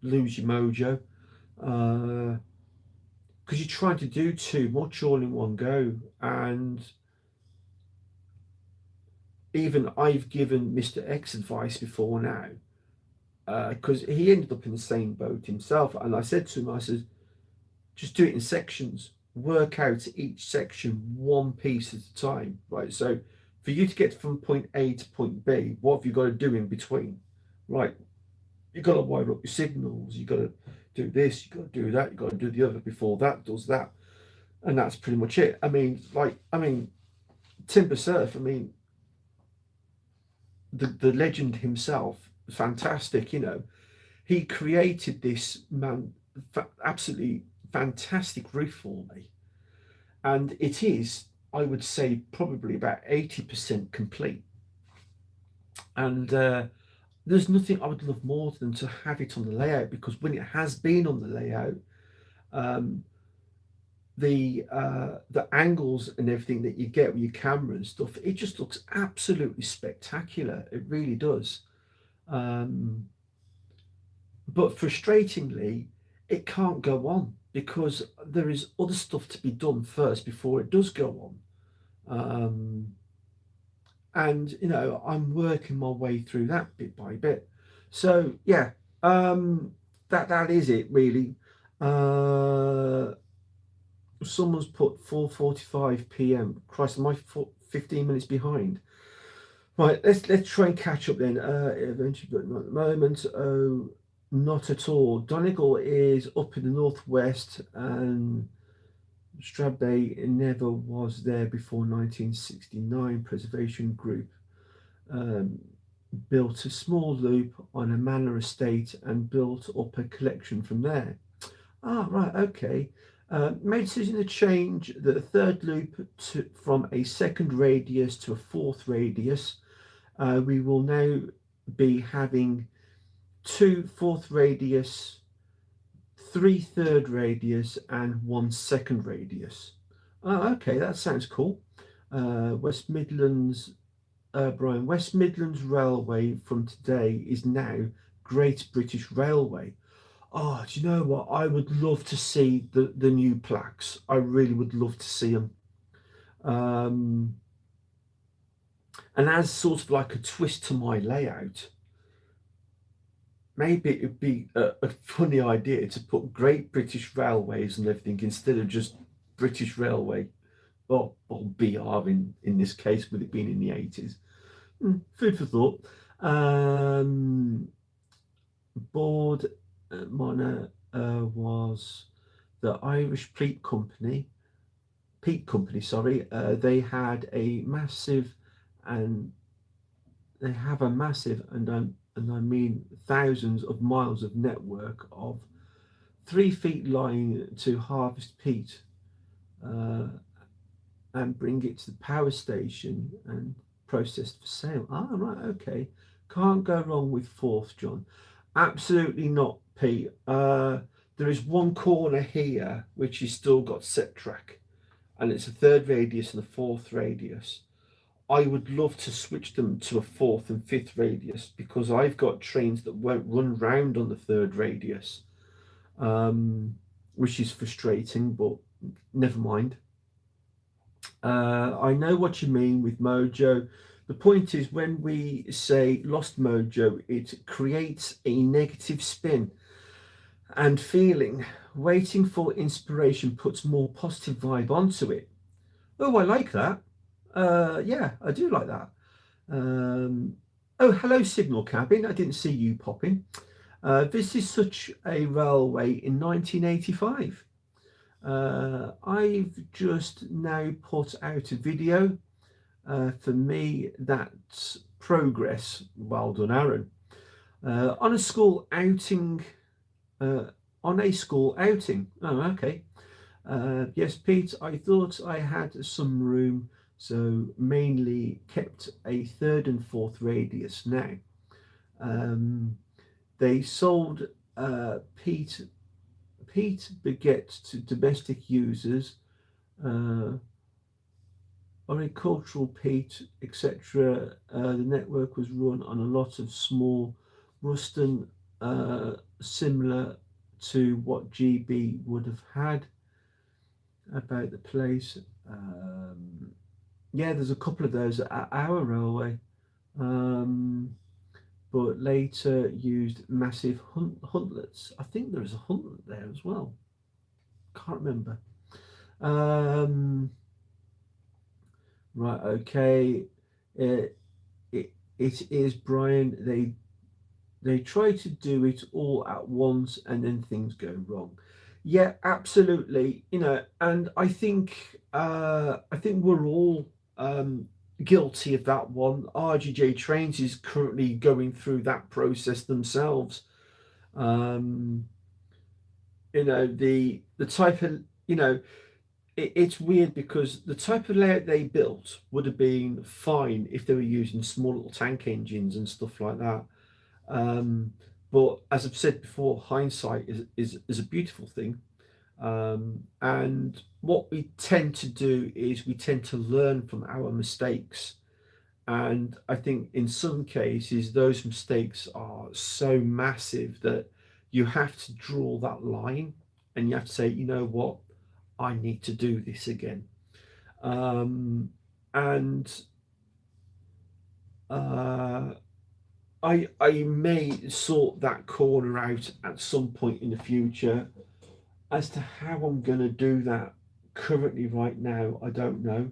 Speaker 1: lose your mojo, because you're trying to do too much all in one go. And even I've given Mr. X advice before now, because he ended up in the same boat himself. And I said to him, I said, just do it in sections, work out each section one piece at a time, right? So for you to get from point A to point B, what have you got to do in between? Right, you've got to wire up your signals, you've got to do this, you've got to do that, you've got to do the other before that does that. And that's pretty much it. I mean, Timber Surf, I mean, the legend himself, fantastic, he created this absolutely fantastic roof for me, and it is, I would say, probably about 80% complete. And there's nothing I would love more than to have it on the layout, because when it has been on the layout, um, the angles and everything that you get with your camera and stuff, it just looks absolutely spectacular. It really does. Um, but frustratingly, it can't go on because there is other stuff to be done first before it does go on. And I'm working my way through that bit by bit. So yeah, that is it really. uh Someone's put 4:45 p.m. Christ, am I 15 minutes behind? Right, let's try and catch up then. Eventually, but not at the moment. Oh, not at all. Donegal is up in the northwest, and Strabay never was there before 1969. Preservation group. um, built a small loop on a manor estate and built up a collection from there. Ah, right, okay. Made a decision to change the third loop from a second radius to a fourth radius. We will now be having two fourth radius, three third radius, and one second radius. Oh, okay, that sounds cool. West Midlands, Brian, West Midlands Railway from today is now Great British Railway. Oh, do you know what? I would love to see the new plaques. I really would love to see them. Um, and as sort of like a twist to my layout, maybe it would be a funny idea to put Great British Railways and everything instead of just British Railway, or BR in this case, with it being in the 80s. Food for thought. Board Mona was the Irish Peat Company, sorry. They had a massive, and they have a massive, and I mean thousands of miles of network of 3 feet line to harvest peat uh, and bring it to the power station and processed for sale. Ah, right, okay. Can't go wrong with fourth, John. Absolutely not, Pete. There is one corner here which has still got set track, and it's a third radius and a fourth radius. I would love to switch them to a fourth and fifth radius because I've got trains that won't run round on the third radius, which is frustrating, but never mind. I know what you mean with mojo. The point is, when we say lost mojo, it creates a negative spin and feeling. Waiting for inspiration puts more positive vibe onto it. Oh, I like that. Yeah, I do like that. Um, oh, hello, Signal Cabin. I didn't see you popping. This is such a railway in 1985. I've just now put out a video. For me, that's progress. Well done, Aaron. On a school outing. Uh, on a school outing. Oh, okay. Yes, Pete, I thought I had some room, so mainly kept a third and fourth radius now. Um, they sold Pete baguette to domestic users, uh, horticultural peat, etc. The network was run on a lot of small Ruston, similar to what GB would have had about the place. Yeah, there's a couple of those at our railway, um, but later used massive huntlets. I think there is a huntlet there as well. Can't remember. Um, right, okay. It, it is Brian. They try to do it all at once and then things go wrong. Yeah, absolutely. And I think we're all guilty of that one. RGJ Trains is currently going through that process themselves. Um, the type of it's weird because the type of layout they built would have been fine if they were using small little tank engines and stuff like that. Um, but as I've said before, hindsight is a beautiful thing. And what we tend to do is we tend to learn from our mistakes. And I think in some cases, those mistakes are so massive that you have to draw that line and you have to say, you know what, I need to do this again. And uh, I may sort that corner out at some point in the future. As to how I'm going to do that currently right now, I don't know.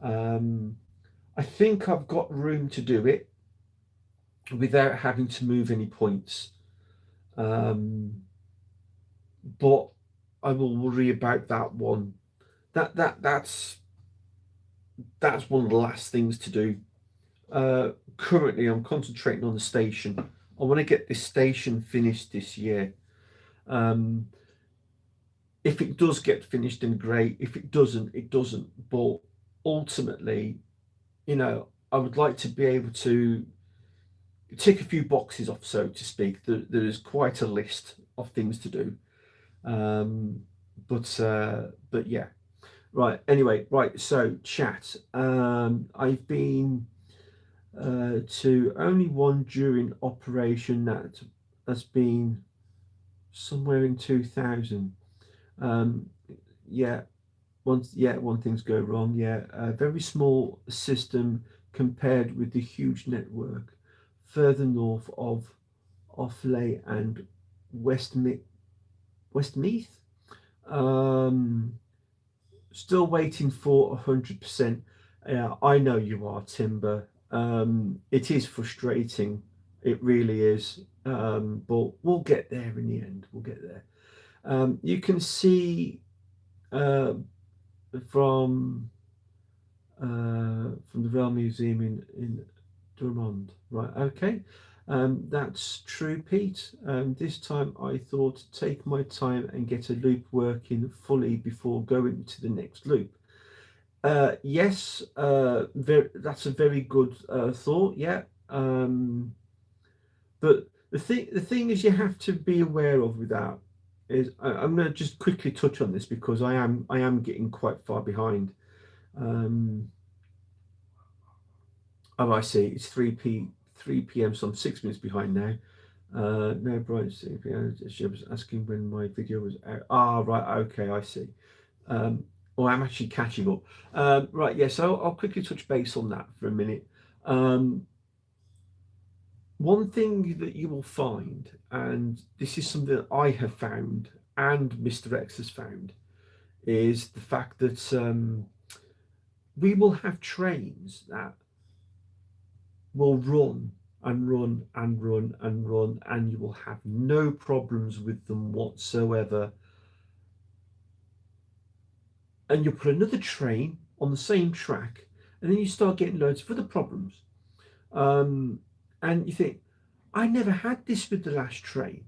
Speaker 1: Um, I think I've got room to do it without having to move any points. Um, but I will worry about that one. That's one of the last things to do. Currently, I'm concentrating on the station. I want to get this station finished this year. Um, if it does get finished, then great. If it doesn't, it doesn't. But ultimately, I would like to be able to tick a few boxes off, so to speak. There is quite a list of things to do. Um, but yeah, right. Anyway, right. So chat. I've been to only one during operation that has been somewhere in 2000. Um, yeah, one thing's go wrong. Yeah, a very small system compared with the huge network further north of Offaly and Westme- Westmeath. Um, Still waiting for 100%. Yeah, I know you are, Timber. It is frustrating. It really is. But we'll get there in the end. We'll get there. You can see uh, from from the Rail Museum in Drummond. Right, okay. That's true, Pete. This time I thought take my time and get a loop working fully before going to the next loop. Yes, that's a very good thought. Yeah, but the thing is, you have to be aware of with that is I'm going to just quickly touch on this because I am getting quite far behind. Um, oh, I see. It's 3 p.m. So I'm 6 minutes behind now. No, Brian, she was asking when my video was out. Ah, right. Okay, I see. Um, well, I'm actually catching up. Right, yeah, so I'll quickly touch base on that for a minute. Um, One thing that you will find, and this is something that I have found and Mr. X has found, is the fact that we will have trains that will run and run and run and run, and you will have no problems with them whatsoever. And you put another train on the same track, and then you start getting loads of other problems. Um, and you think, I never had this with the last train.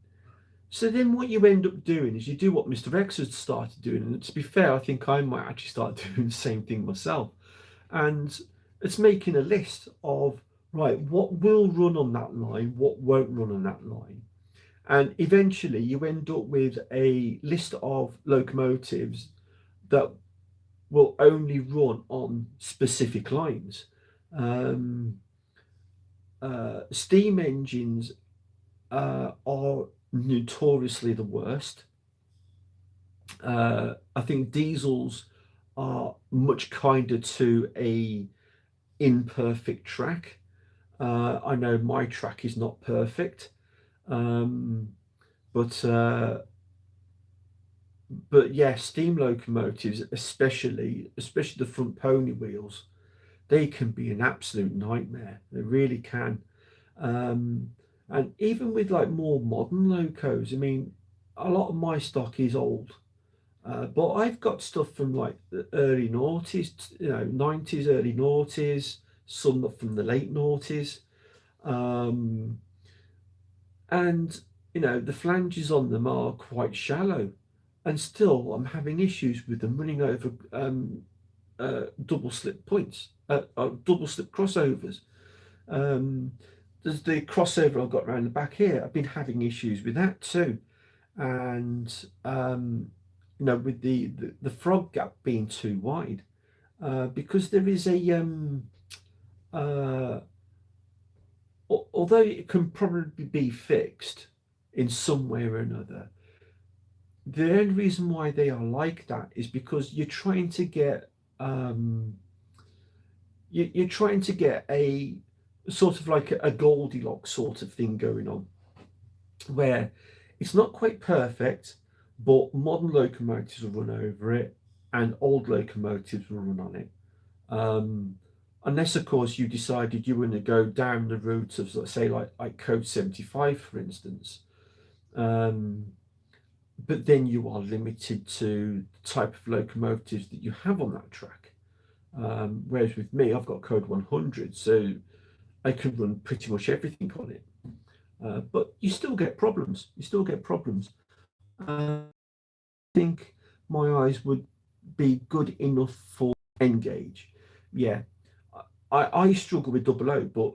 Speaker 1: So then what you end up doing is you do what Mr. X has started doing. And to be fair, I think I might actually start doing the same thing myself. And it's making a list of, right, what will run on that line, what won't run on that line. And eventually you end up with a list of locomotives that will only run on specific lines. Um, Steam engines are notoriously the worst. I think diesels are much kinder to a imperfect track. I know my track is not perfect, um, but uh, but yeah, steam locomotives, especially the front pony wheels, they can be an absolute nightmare. They really can. Um, and even with like more modern locos, I mean, a lot of my stock is old, but I've got stuff from like the early noughties, 90s, early noughties, some from the late noughties. Um, and, the flanges on them are quite shallow. And still, I'm having issues with them running over double slip points, double slip crossovers. Um, there's the crossover I've got around the back here. I've been having issues with that too. And with the frog gap being too wide, because there is a uh, although it can probably be fixed in some way or another. The only reason why they are like that is because you're trying to get you're trying to get a sort of like a Goldilocks sort of thing going on, where it's not quite perfect, but modern locomotives will run over it, and old locomotives will run on it. Um, Unless, of course, you decided you were going to go down the route of, let's say, like Code 75, for instance. Um, but then you are limited to the type of locomotives that you have on that track. Whereas with me, I've got Code 100, so I can run pretty much everything on it. But you still get problems. You still get problems. I think my eyes would be good enough for N-gauge. Yeah, I struggle with double O, but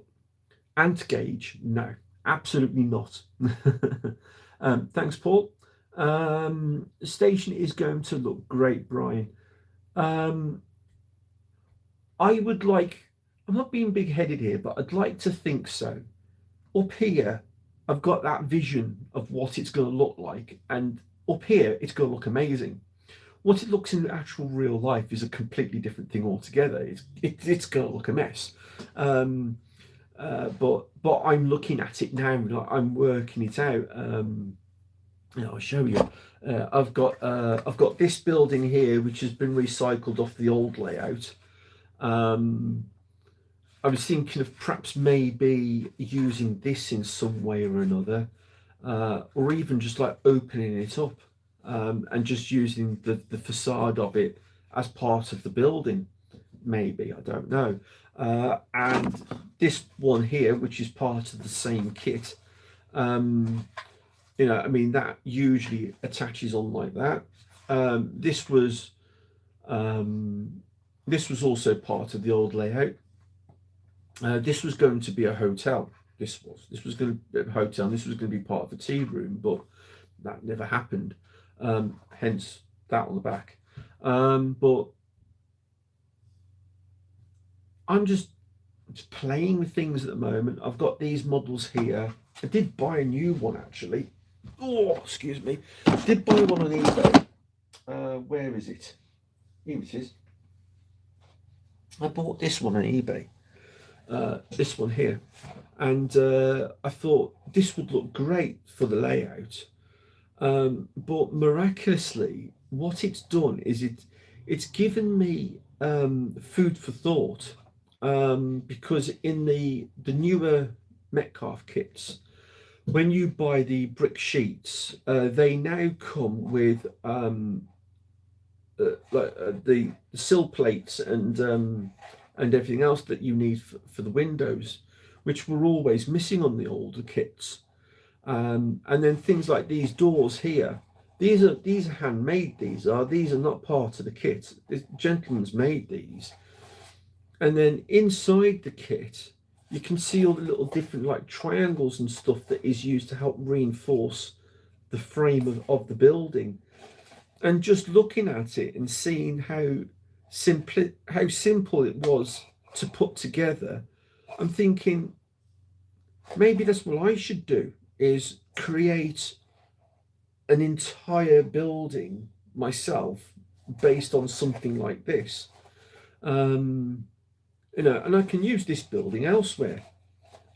Speaker 1: ant gauge, no, absolutely not. Thanks, Paul. The station is going to look great, Brian. Um, I would like, I'm not being big headed here, but I'd like to think so. Up here, I've got that vision of what it's going to look like, and up here, it's going to look amazing. What it looks in actual real life is a completely different thing altogether. It's going to look a mess. Um, but I'm looking at it now. Like I'm working it out. I'll show you. I've got this building here, which has been recycled off the old layout. Um, I was thinking of perhaps maybe using this in some way or another, or even just like opening it up, and just using the facade of it as part of the building. Maybe, I don't know. And this one here, which is part of the same kit, um, I mean, that usually attaches on like that. Um, this was um, this was also part of the old layout. This was going to be a hotel. This was going to be a hotel. And this was going to be part of a tea room, but that never happened. Hence that on the back. But I'm just playing with things at the moment. I've got these models here. I did buy a new one actually. Oh, excuse me. I did buy one on eBay. Where is it? Here it is. I bought this one on eBay. This one here, and I thought this would look great for the layout. But miraculously, what it's done is it's given me food for thought, because in the newer Metcalf kits, when you buy the brick sheets, they now come with the sill plates and everything else that you need for the windows, which were always missing on the older kits. And then things like these doors here. These are handmade. These are not part of the kit. This gentleman's made these. And then inside the kit, you can see all the little different like triangles and stuff that is used to help reinforce the frame of the building. And just looking at it and seeing how simple it was to put together, I'm thinking maybe that's what I should do, is create an entire building myself based on something like this. Um, and I can use this building elsewhere.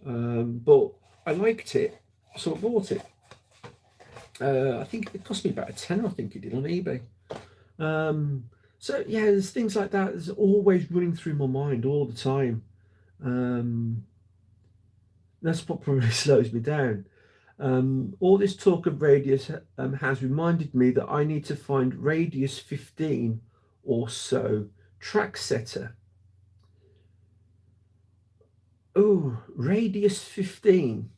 Speaker 1: But I liked it, so I bought it. I think it cost me about a tenner. I think it did on eBay. So yeah, there's things like that. There's always running through my mind all the time. Um, that's what probably slows me down. All this talk of radius has reminded me that I need to find radius 15 or so track setter. Oh, radius 15.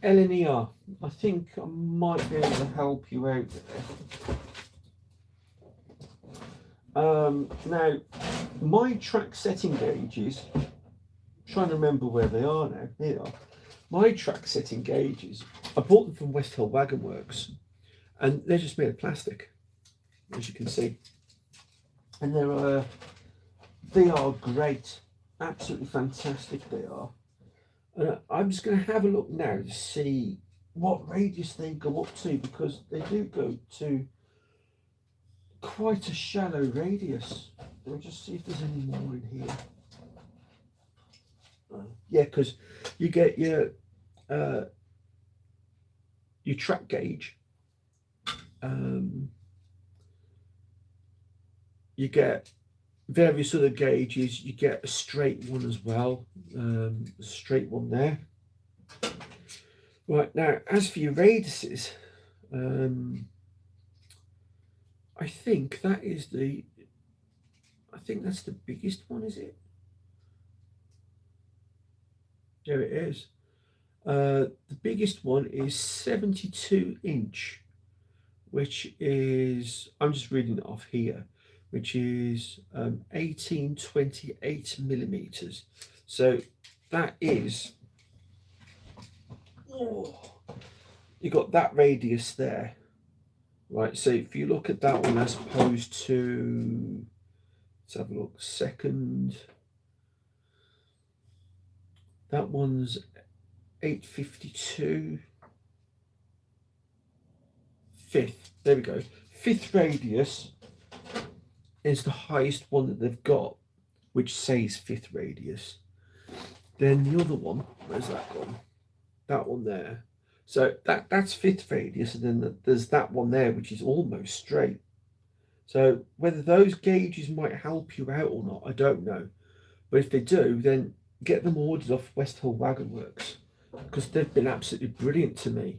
Speaker 1: LNER, I think I might be able to help you out there. Now, my track setting gauges, I'm trying to remember where they are now. Here they are. My track setting gauges, I bought them from West Hill Wagon Works, and they're just made of plastic, as you can see. And they are great, absolutely fantastic they are. I'm just going to have a look now to see what radius they go up to, because they do go to quite a shallow radius. Let me just see if there's any more in here. Yeah, because you get your track gauge. You get various other gauges. You get a straight one as well. A straight one there. Right, now, as for your radiuses, I think that is the think that's the biggest one, is it? There it is. The biggest one is 72 inch, which is, I'm just reading it off here, which is 1828 millimeters. So that is, oh, you got that radius there, right? So if you look at that one as opposed to, let's have a look, second, that one's 852. Fifth, there we go. Fifth radius is the highest one that they've got, which says fifth radius. Then the other one, where's that gone? That one there. So that's fifth radius, and then there's that one there, which is almost straight. So whether those gauges might help you out or not, I don't know. But if they do, then get them ordered off West Hill Wagon Works, because they've been absolutely brilliant to me.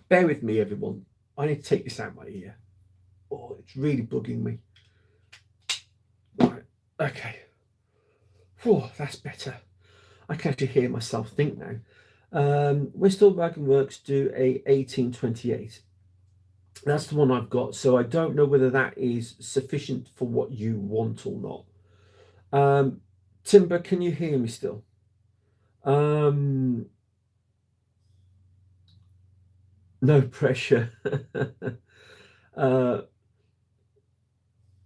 Speaker 1: Bear with me, everyone. I need to take this out my ear. Oh, it's really bugging me. Right, okay. Whew, that's better. I can actually hear myself think now. West Hill Wagon Works do a 1828. That's the one I've got. So I don't know whether that is sufficient for what you want or not. Timber, can you hear me still? No pressure.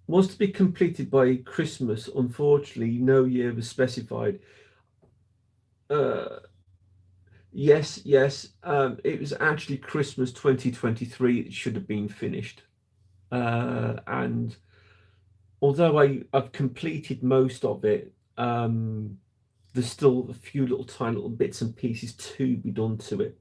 Speaker 1: Was to be completed by Christmas. Unfortunately, no year was specified. Yes. It was actually Christmas 2023. It should have been finished. And although I've completed most of it, there's still a few little tiny little bits and pieces to be done to it.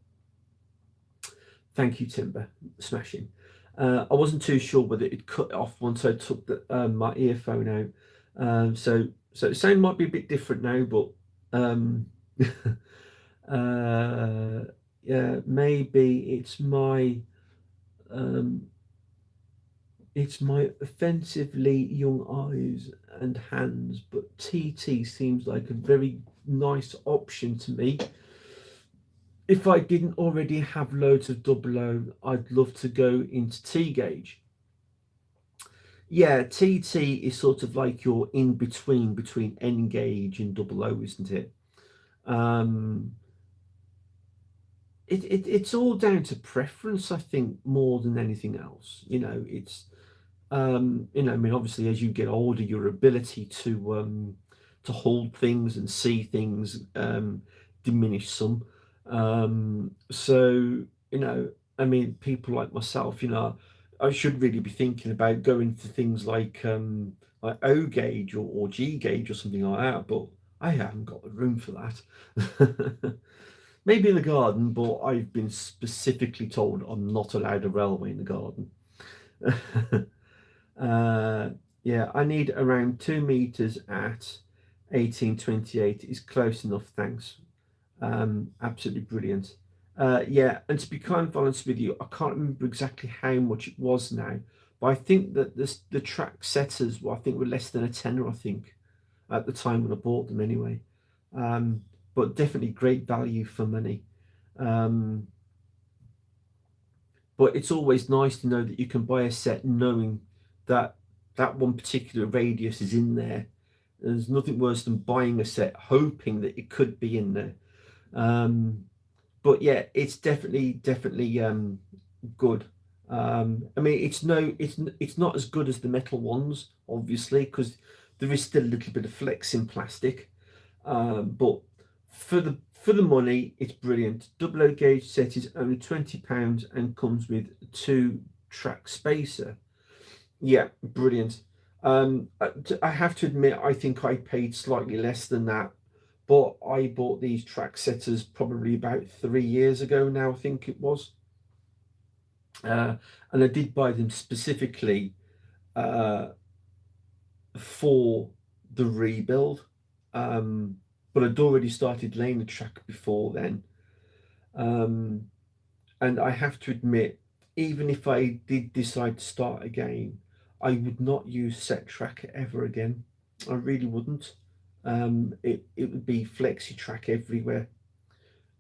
Speaker 1: Thank you, Timber. Smashing. I wasn't too sure whether it cut off once I took my earphone out. So the sound might be a bit different now, but yeah, maybe it's my offensively young eyes and hands, but TT seems like a very nice option to me. If I didn't already have loads of double O, I'd love to go into T gauge. Yeah, TT is sort of like your in between N gauge and double O, isn't it? It's all down to preference, I think, more than anything else. It's I mean, obviously, as you get older, your ability to hold things and see things diminish some. So I mean, people like myself, I should really be thinking about going to things like O gauge or G gauge or something like that, but I haven't got the room for that. Maybe in the garden, but I've been specifically told I'm not allowed a railway in the garden. Yeah, I need around 2 meters at 1828. Is close enough, thanks. Absolutely brilliant. Yeah, and to be kind of honest with you, I can't remember exactly how much it was now, but I think that the track setters were, I think, were less than a tenner, I think, at the time when I bought them anyway. But definitely great value for money. But it's always nice to know that you can buy a set knowing that that one particular radius is in there. There's nothing worse than buying a set hoping that it could be in there. But yeah, it's definitely good. I mean, it's not as good as the metal ones, obviously, because there is still a little bit of flex in plastic. But for the money, it's brilliant. Double O gauge set is only £20 and comes with 2-track spacer. Yeah, brilliant. I have to admit, I think I paid slightly less than that, but I bought these track setters probably about 3 years ago now, I think it was. And I did buy them specifically for the rebuild. But I'd already started laying the track before then. And I have to admit, even if I did decide to start again, I would not use set tracker ever again. I really wouldn't. It would be flexi track everywhere.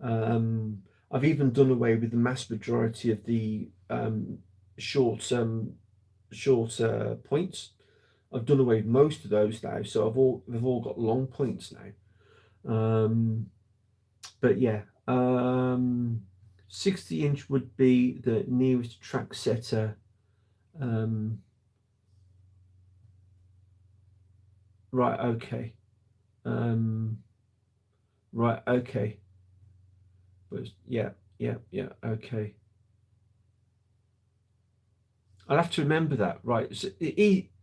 Speaker 1: Um, I've even done away with the mass majority of the short points. I've done away with most of those now, so they've all got long points now. But yeah, 60-inch would be the nearest track setter. Right, okay. Um, right, okay. But yeah, yeah, yeah, okay. I'll have to remember that. Right. So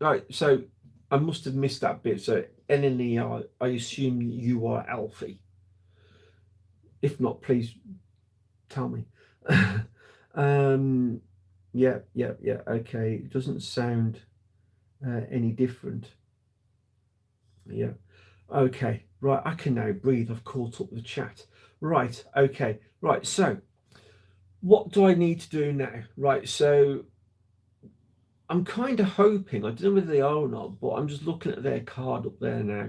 Speaker 1: right. So I must have missed that bit. So NNER, I assume you are Alfie. If not, please tell me. um, yeah, yeah, yeah. Okay. It doesn't sound any different. Yeah. Okay. Right. I can now breathe. I've caught up with the chat. Right. Okay. Right. So what do I need to do now? Right. So I'm kind of hoping, I don't know whether they are or not, but I'm just looking at their card up there now.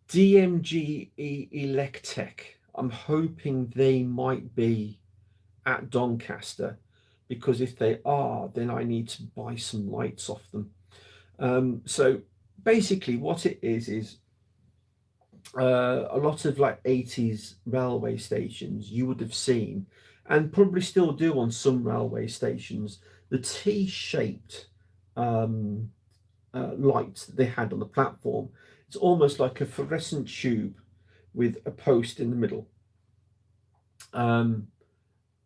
Speaker 1: DMG Electech. I'm hoping they might be at Doncaster, because if they are, then I need to buy some lights off them. So basically, what it is a lot of like 80s railway stations you would have seen, and probably still do on some railway stations, the T-shaped um, lights that they had on the platform. It's almost like a fluorescent tube with a post in the middle. Um,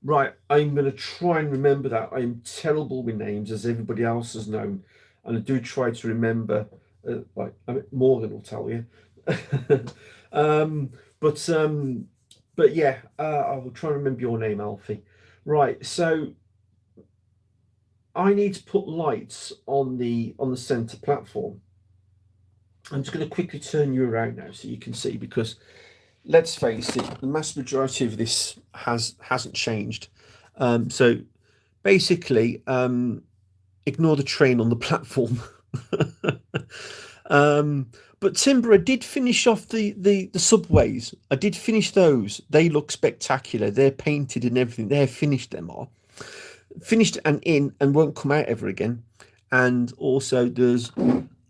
Speaker 1: right, I'm going to try and remember that. I'm terrible with names, as everybody else has known, and I do try to remember. Like I mean, Morgan will tell you. um, but um, but yeah, I will try and remember your name, Alfie. Right, so I need to put lights on the center platform. I'm just going to quickly turn you around now so you can see, because let's face it, the mass majority of this hasn't changed. So basically, ignore the train on the platform. um, but Timber, I did finish off the subways. I did finish those. They look spectacular. They're painted and everything. They're finished. Them are finished and in and won't come out ever again. And also, there's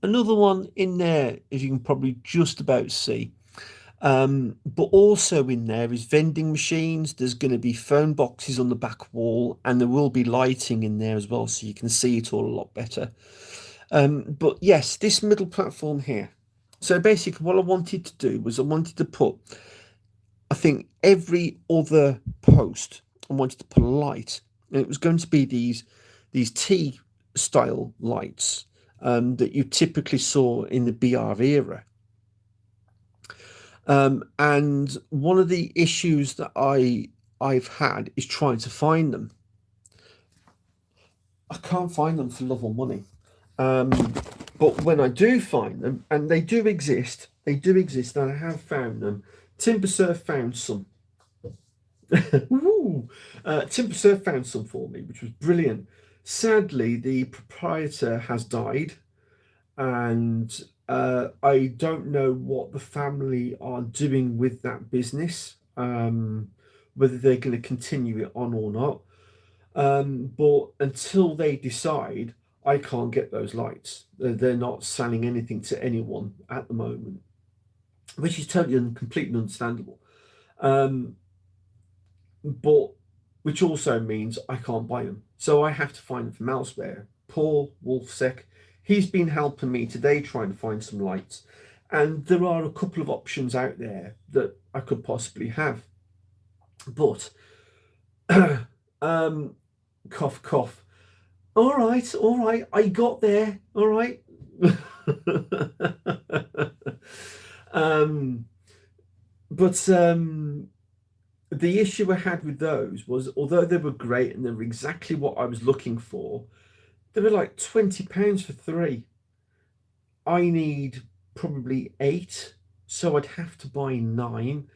Speaker 1: another one in there, as you can probably just about see. But also in there is vending machines. There's going to be phone boxes on the back wall, and there will be lighting in there as well, so you can see it all a lot better. But yes, this middle platform here. So basically, what I wanted to do was I wanted to put, I think, every other post, I wanted to put a light, and it was going to be these T style lights that you typically saw in the BR era. And one of the issues that I've had is trying to find them. I can't find them for love or money. Um, but when I do find them, and they do exist, and I have found them. TimberSurf found some. Woo! TimberSurf found some for me, which was brilliant. Sadly, the proprietor has died, and I don't know what the family are doing with that business, whether they're going to continue it on or not. But until they decide, I can't get those lights. They're not selling anything to anyone at the moment, which is totally and completely understandable. Um, but which also means I can't buy them. So I have to find them from elsewhere. Paul Wolfsek, he's been helping me today trying to find some lights. And there are a couple of options out there that I could possibly have. But cough cough. All right, I got there. All right. um but the issue I had with those was, although they were great and they were exactly what I was looking for, they were like £20 for three. I need probably eight, so I'd have to buy nine.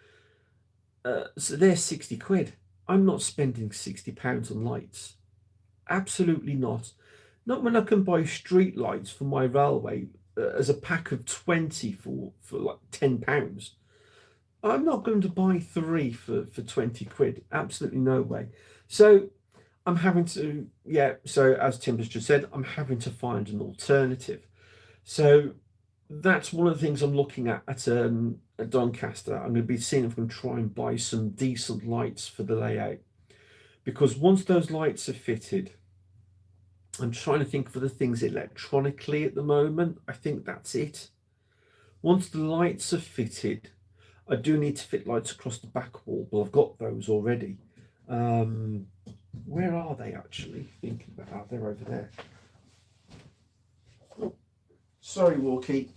Speaker 1: So they're 60 quid. I'm not spending £60 on lights. Absolutely not. Not when I can buy street lights for my railway as a pack of 20 for like £10. I'm not going to buy three for 20 quid. Absolutely no way. So I'm having to, yeah, so as Tim has just said, I'm having to find an alternative. So that's one of the things I'm looking at Doncaster. I'm going to be seeing if I can try and buy some decent lights for the layout. Because once those lights are fitted, I'm trying to think for the things electronically at the moment. I think that's it. Once the lights are fitted, I do need to fit lights across the back wall. Well, I've got those already. Um, where are they actually? Thinking about, oh, they're over there. Oh, sorry, Walkie.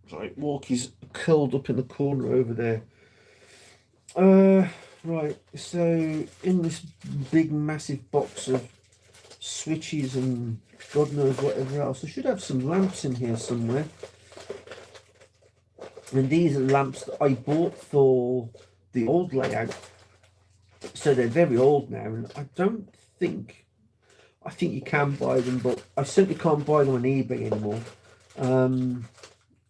Speaker 1: Sorry, Walkie's curled up in the corner over there. Right. So in this big, massive box of switches and God knows whatever else, I should have some lamps in here somewhere. And these are lamps that I bought for the old layout. So they're very old now, and I think you can buy them, but I certainly can't buy them on eBay anymore.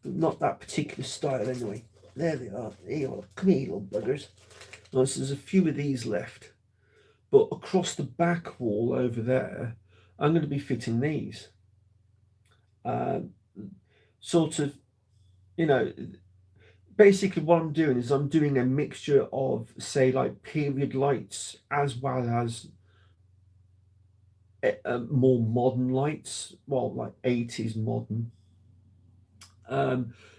Speaker 1: Not that particular style anyway. There they are. Here, come here, little buggers. Nice, there's a few of these left. But across the back wall over there, I'm going to be fitting these. Sort of, you know, basically what I'm doing is I'm doing a mixture of, say, like period lights as well as more modern lights, well, like 80s modern.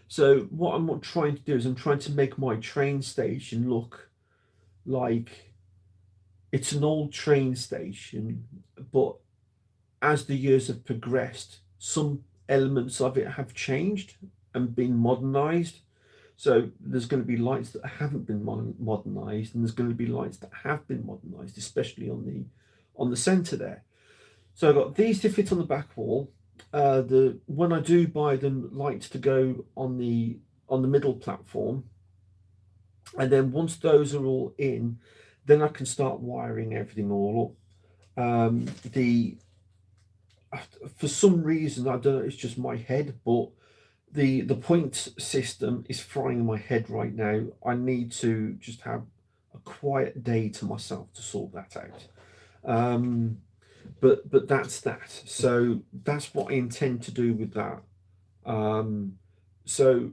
Speaker 1: So what I'm trying to do is I'm trying to make my train station look like it's an old train station, but as the years have progressed, some elements of it have changed and been modernized. So there's going to be lights that haven't been modernized, and there's going to be lights that have been modernized, especially on the center there. So I've got these to fit on the back wall. The when I do buy them, lights to go on the middle platform, and then once those are all in, then I can start wiring everything all up. The For some reason, I don't know, it's just my head, but the point system is frying my head right now. I need to just have a quiet day to myself to sort that out. But that's that. So that's what I intend to do with that. So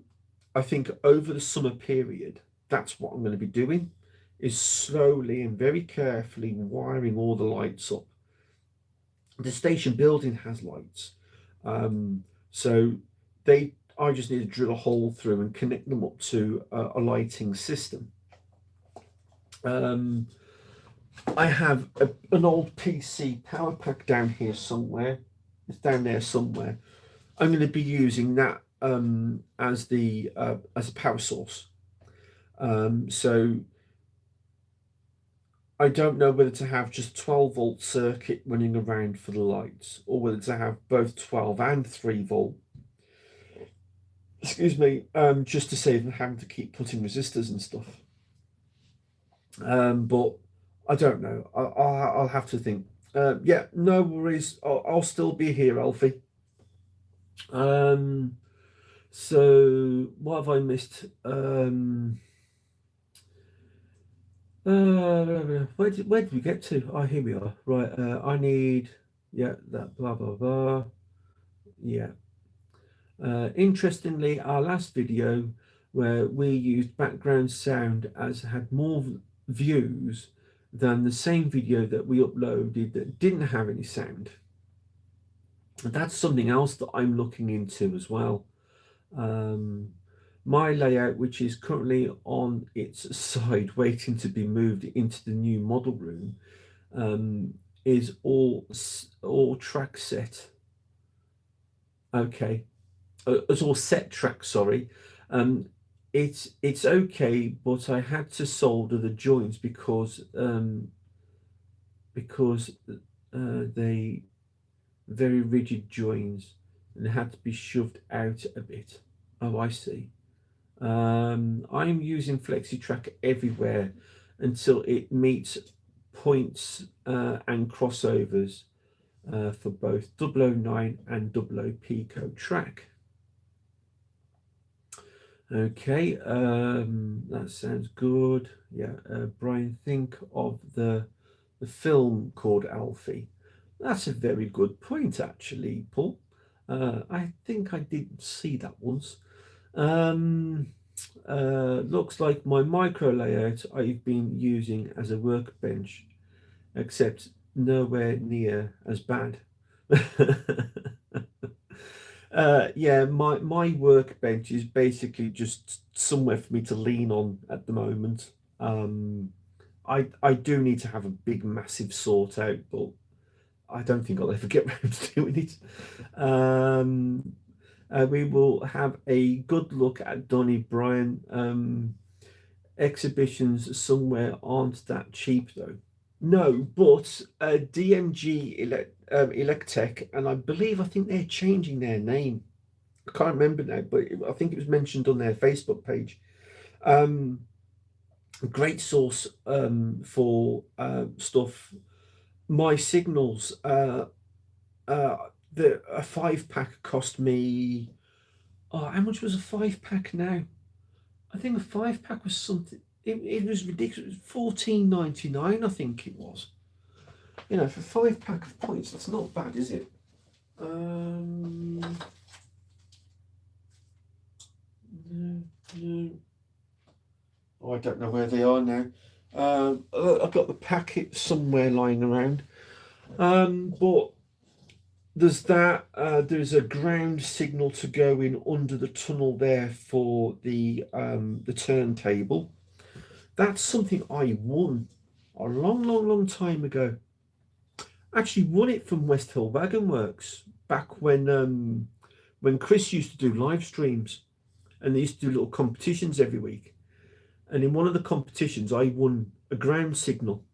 Speaker 1: I think over the summer period, that's what I'm going to be doing, is slowly and very carefully wiring all the lights up. The station building has lights, so I just need to drill a hole through and connect them up to a lighting system. I have an old PC power pack down here somewhere. It's down there somewhere. I'm going to be using that as a power source. So I don't know whether to have just 12-volt circuit running around for the lights, or whether to have both 12 and 3-volt. Excuse me, just to save them having to keep putting resistors and stuff. But I don't know. I'll have to think. Yeah, no worries. I'll still be here, Alfie. So what have I missed? Where did we get to? Oh, here we are. Right. I need, yeah, that blah blah blah. Yeah. Interestingly, our last video where we used background sound as had more views than the same video that we uploaded that didn't have any sound. And that's something else that I'm looking into as well. My layout, which is currently on its side waiting to be moved into the new model room, is all track set. Okay, it's all set track, sorry. It's okay, but I had to solder the joints because they very rigid joints and had to be shoved out a bit. Oh, I see. I'm using FlexiTrack everywhere until it meets points and crossovers for both 009 and 00 Pico track. Okay, that sounds good. Yeah, Brian, think of the film called Alfie. That's a very good point, actually, Paul. I think I did see that once. Um, Looks like my micro layout I've been using as a workbench, except nowhere near as bad. Yeah, my workbench is basically just somewhere for me to lean on at the moment. Um, I do need to have a big, massive sort out, but I don't think I'll ever get round to doing it. Um, we will have a good look at Donny Bryan. Exhibitions somewhere aren't that cheap though. No, but DMG Electech, and I think they're changing their name. I can't remember now, but I think it was mentioned on their Facebook page. Um, Great source for stuff. My signals, uh, a 5 pack cost me. Oh, how much was a 5 pack now? I think a 5 pack was something. It was ridiculous. 14.99, I think it was. You know, for 5 pack of points, that's not bad, is it? No, no. Oh, I don't know where they are now. I've got the packet somewhere lying around. But there's that. There's a ground signal to go in under the tunnel there for the turntable. That's something I won a long, long, long time ago. Actually, won it from West Hill Wagon Works back when Chris used to do live streams, and they used to do little competitions every week. And in one of the competitions, I won a ground signal.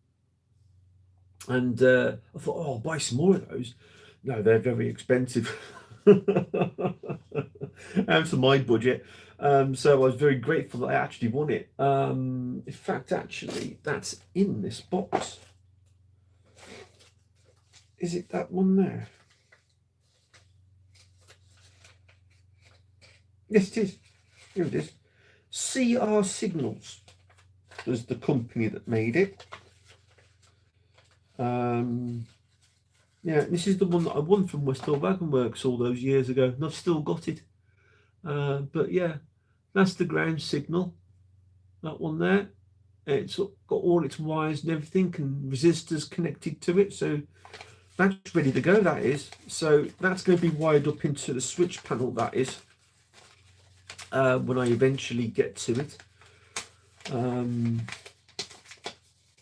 Speaker 1: And I thought, oh, I'll buy some more of those. No, they're very expensive. Out of my budget. So I was very grateful that I actually won it. In fact, actually, that's in this box. Is it that one there? Yes, it is. Here it is. CR Signals was the company that made it. Yeah, this is the one that I won from West Hill Wagon Works all those years ago, and I've still got it. But yeah, that's the ground signal. That one there. It's got all its wires and everything, and resistors connected to it. So that's ready to go. That is. So that's going to be wired up into the switch panel. That is. When I eventually get to it.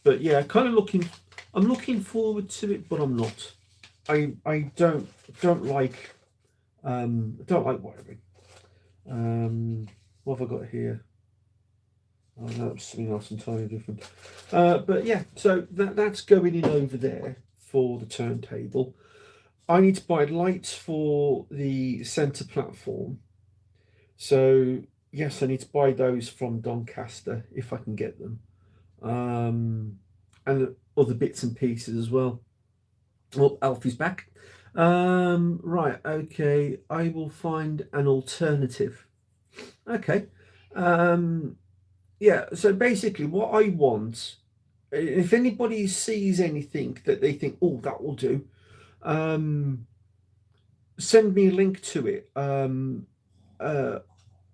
Speaker 1: But yeah, kind of looking. I'm looking forward to it, but I'm not. I don't like wiring. What have I got here? Oh no, that's something else entirely different. But yeah, so that's going in over there for the turntable. I need to buy lights for the center platform. So yes, I need to buy those from Doncaster if I can get them. And other bits and pieces as well. Oh, Alfie's back. Right, okay. I will find an alternative. Okay. Yeah, so basically what I want, if anybody sees anything that they think, oh, that will do, send me a link to it.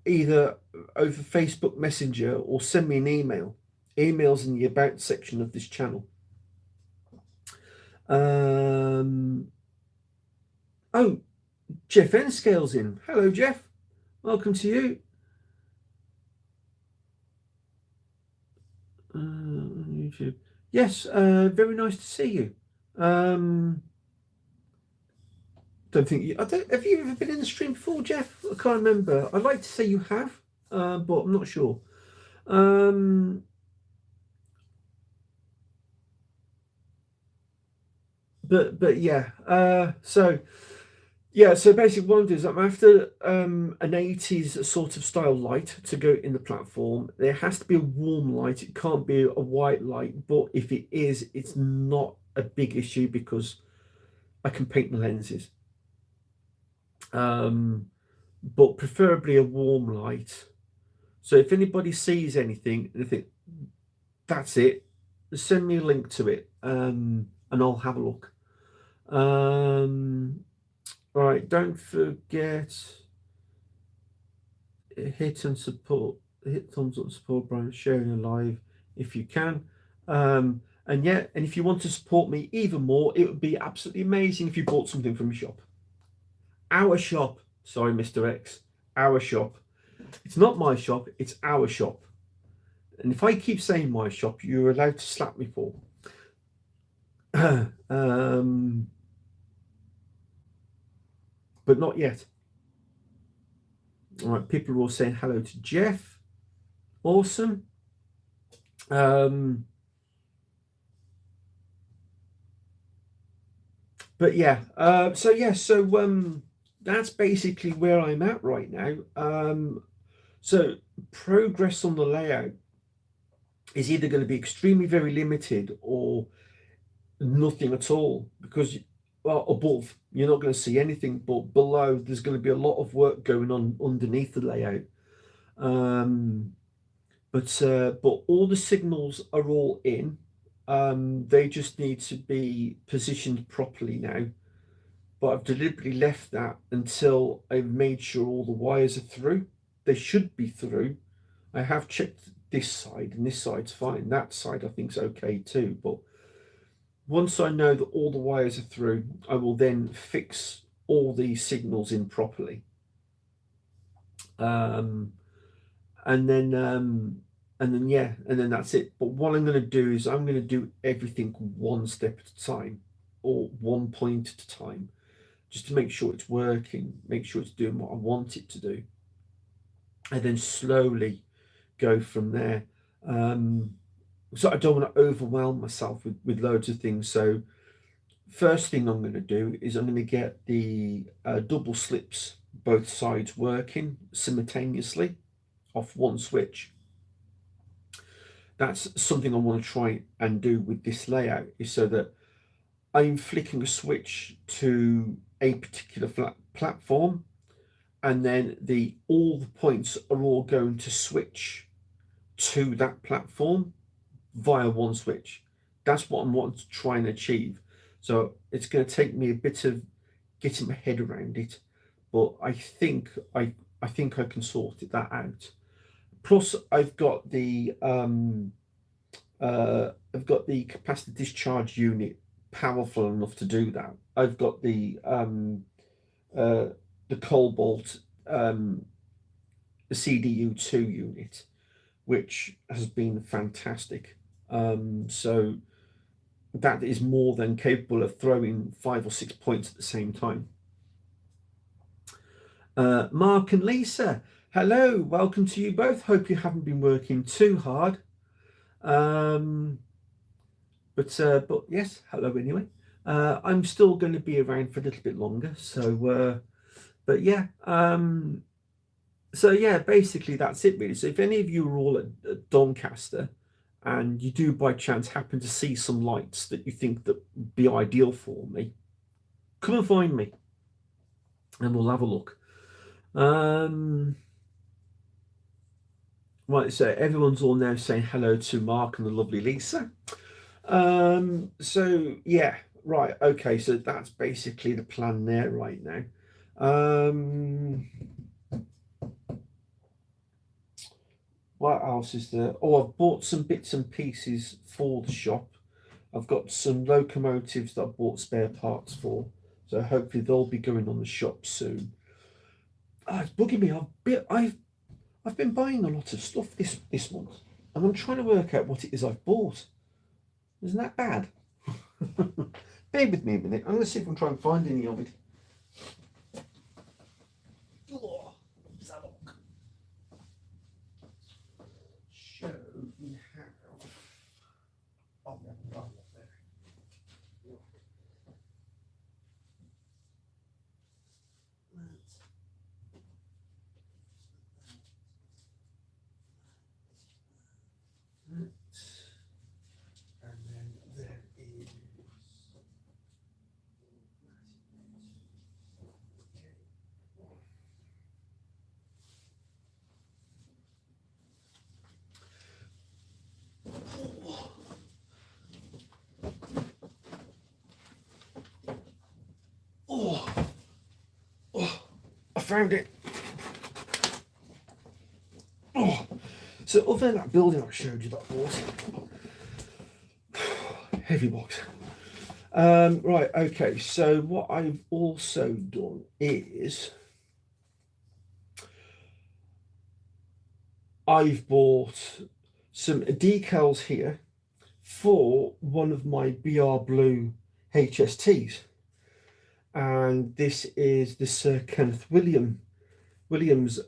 Speaker 1: Either over Facebook Messenger or send me an email. Emails in the about section of this channel. Oh, Jeff N Scales in. Hello, Jeff. Welcome to you. YouTube. Yes, very nice to see you. Don't think you. Have you ever been in the stream before, Jeff? I can't remember. I'd like to say you have, but I'm not sure. But yeah. So yeah. So basically, what I'm doing is I'm after an 80s sort of style light to go in the platform. There has to be a warm light. It can't be a white light. But if it is, it's not a big issue because I can paint the lenses. But preferably a warm light. So if anybody sees anything and they think that's it, send me a link to it, and I'll have a look. All right, don't forget hit and support, hit thumbs up, support Brian, sharing a live if you can. And yeah, and if you want to support me even more, it would be absolutely amazing if you bought something from the shop. Our shop. Sorry, Mr. X. Our shop. It's not my shop, it's our shop. And if I keep saying my shop, you're allowed to slap me for. But not yet. All right, people are all saying hello to Jeff. Awesome. But yeah, so that's basically where I'm at right now. So progress on the layout is either going to be extremely very limited or nothing at all, because above you're not going to see anything, but below there's going to be a lot of work going on underneath the layout. But all the signals are all in. They just need to be positioned properly now. But I've deliberately left that until I've made sure all the wires are through. They should be through. I have checked this side, and this side's fine. That side I think's okay too. But once I know that all the wires are through, I will then fix all the signals in properly. And then that's it. But what I'm going to do is I'm going to do everything one step at a time, or one point at a time, just to make sure it's working, make sure it's doing what I want it to do, and then slowly go from there. So I don't want to overwhelm myself with loads of things. So first thing I'm going to do is I'm going to get the double slips both sides working simultaneously off one switch. That's something I want to try and do with this layout, is so that I'm flicking a switch to a particular platform, and then all the points are all going to switch to that platform via one switch. That's what I want to try and achieve. So it's going to take me a bit of getting my head around it, but I think I can sort that out. Plus, I've got the capacitor discharge unit powerful enough to do that. I've got the Cobalt CDU2 unit, which has been fantastic. So that is more than capable of throwing 5 or 6 points at the same time. Mark and Lisa, hello, welcome to you both. Hope you haven't been working too hard. But yes, hello anyway. I'm still going to be around for a little bit longer. So basically that's it really. So if any of you are all at Doncaster and you do by chance happen to see some lights that you think that would be ideal for me, come and find me and we'll have a look. Right, so everyone's all now saying hello to Mark and the lovely Lisa. So yeah, right, okay, so that's basically the plan there right now. What else is there? Oh, I've bought some bits and pieces for the shop. I've got some locomotives that I bought spare parts for, so hopefully they'll be going on the shop soon. It's bugging me. I've been buying a lot of stuff this month, and I'm trying to work out what it is I've bought. Isn't that bad? Bear with me a minute. I'm going to see if I can try and find any of it. Oh, let's have a look. So we have. Oh, there. And then there is found it. Oh, so other than that building I showed you that I bought, heavy box. Right, okay, so what I've also done is I've bought some decals here for one of my BR Blue HSTs, and this is the Sir Kenneth Williams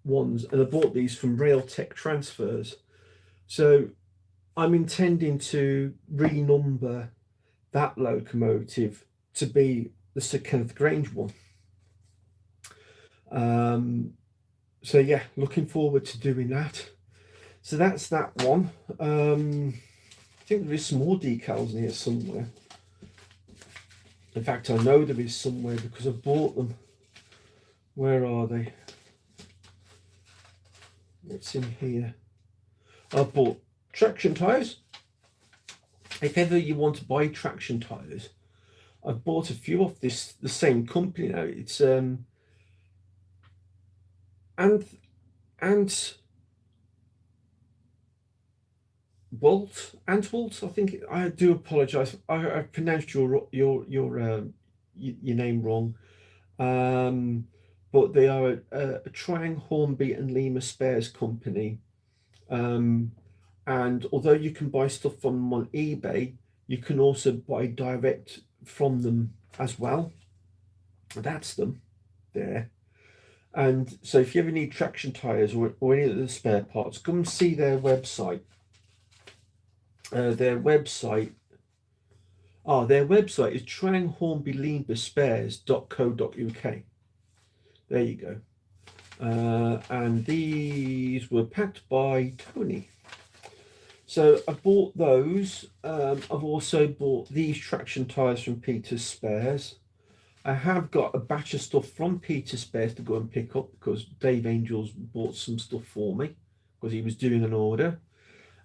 Speaker 1: ones, and I bought these from Rail Tech Transfers. So I'm intending to renumber that locomotive to be the Sir Kenneth Grange one. So yeah, looking forward to doing that. So that's that one. I think there is some more decals in here somewhere. In fact, I know there is somewhere because I bought them. Where are they? What's in here? I bought traction tyres. If ever you want to buy traction tyres, I've bought a few off the same company now. It's and Walt, I think. I do apologise. I pronounced your name wrong. But they are a Trang, Hornby and Lima spares company. And although you can buy stuff from them on eBay, you can also buy direct from them as well. That's them there. And so if you ever need traction tyres or any of the spare parts, come see their website. Their website is tranghornbylima-spares.co.uk. There you go. And these were packed by Tony. So I bought those. I've also bought these traction tyres from Peter's Spares. I have got a batch of stuff from Peter's Spares to go and pick up because Dave Angels bought some stuff for me because he was doing an order.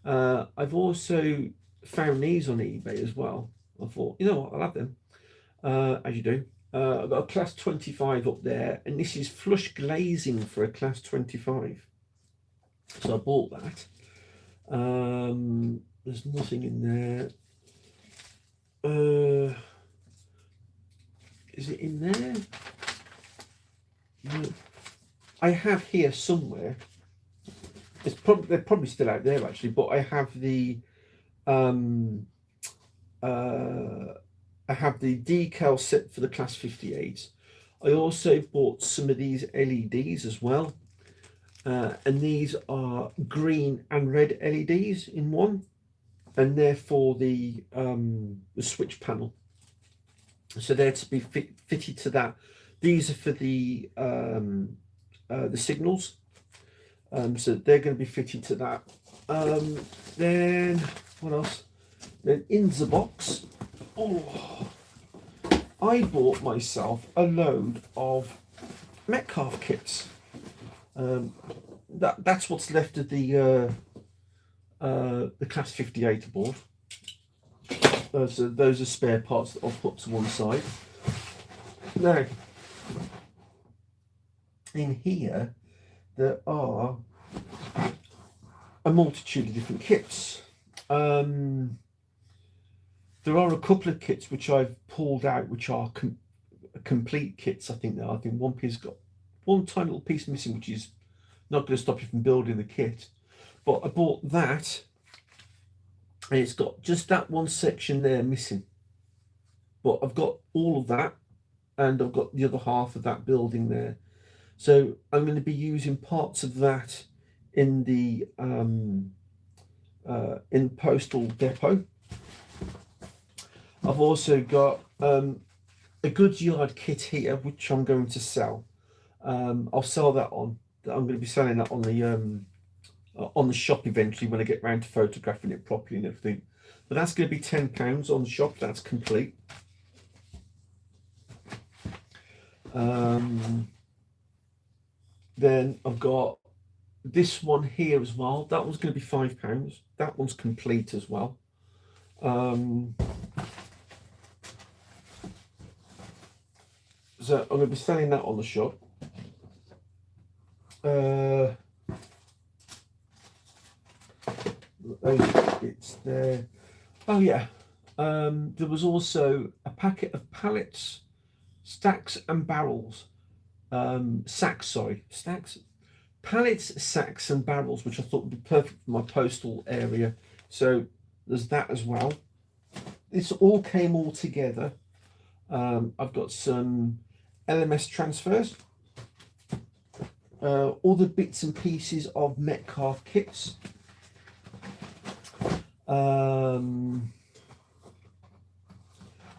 Speaker 1: I've also found these on eBay as well. I thought, you know what, I'll have them, as you do. I've got a class 25 up there, and this is flush glazing for a class 25. So I bought that. There's nothing in there. Is it in there? No. I have here somewhere. They're probably still out there actually, but I have the decal set for the class 58. I also bought some of these LEDs as well, and these are green and red LEDs in one, and they're for the switch panel. So they're to be fitted to that. These are for the signals. So they're going to be fitted to that. Then what else? Then in the box, I bought myself a load of Metcalf kits. That's what's left of the class 58 aboard. Those are spare parts that I'll put to one side. Now, in here, there are a multitude of different kits. There are a couple of kits which I've pulled out, which are complete kits. I think one piece got one tiny little piece missing, which is not going to stop you from building the kit. But I bought that, and it's got just that one section there missing. But I've got all of that, and I've got the other half of that building there. So I'm going to be using parts of that in the in postal depot. I've also got a goods yard kit here, which I'm going to sell. I'll sell that on. I'm going to be selling that on the shop eventually when I get round to photographing it properly and everything. But that's going to be £10 on the shop. That's complete. Then I've got this one here as well. That one's going to be £5. That one's complete as well. So I'm going to be selling that on the shop. Oh yeah, there was also a packet of pallets, stacks and barrels. Sacks, sorry, stacks, pallets, sacks and barrels, which I thought would be perfect for my postal area. So there's that as well. This all came all together. I've got some LMS transfers, all the bits and pieces of Metcalf kits.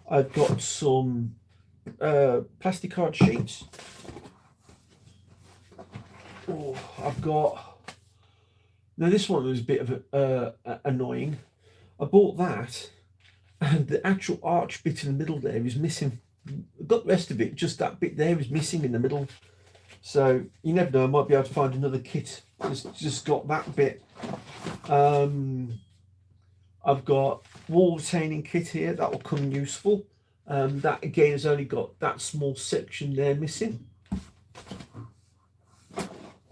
Speaker 1: I've got some plastic card sheets. Oh, I've got. Now this one was a bit of annoying. I bought that, and the actual arch bit in the middle there is missing. I've got the rest of it, just that bit there is missing in the middle. So you never know, I might be able to find another kit. Just got that bit. I've got wall retaining kit here that will come useful. That again has only got that small section there missing.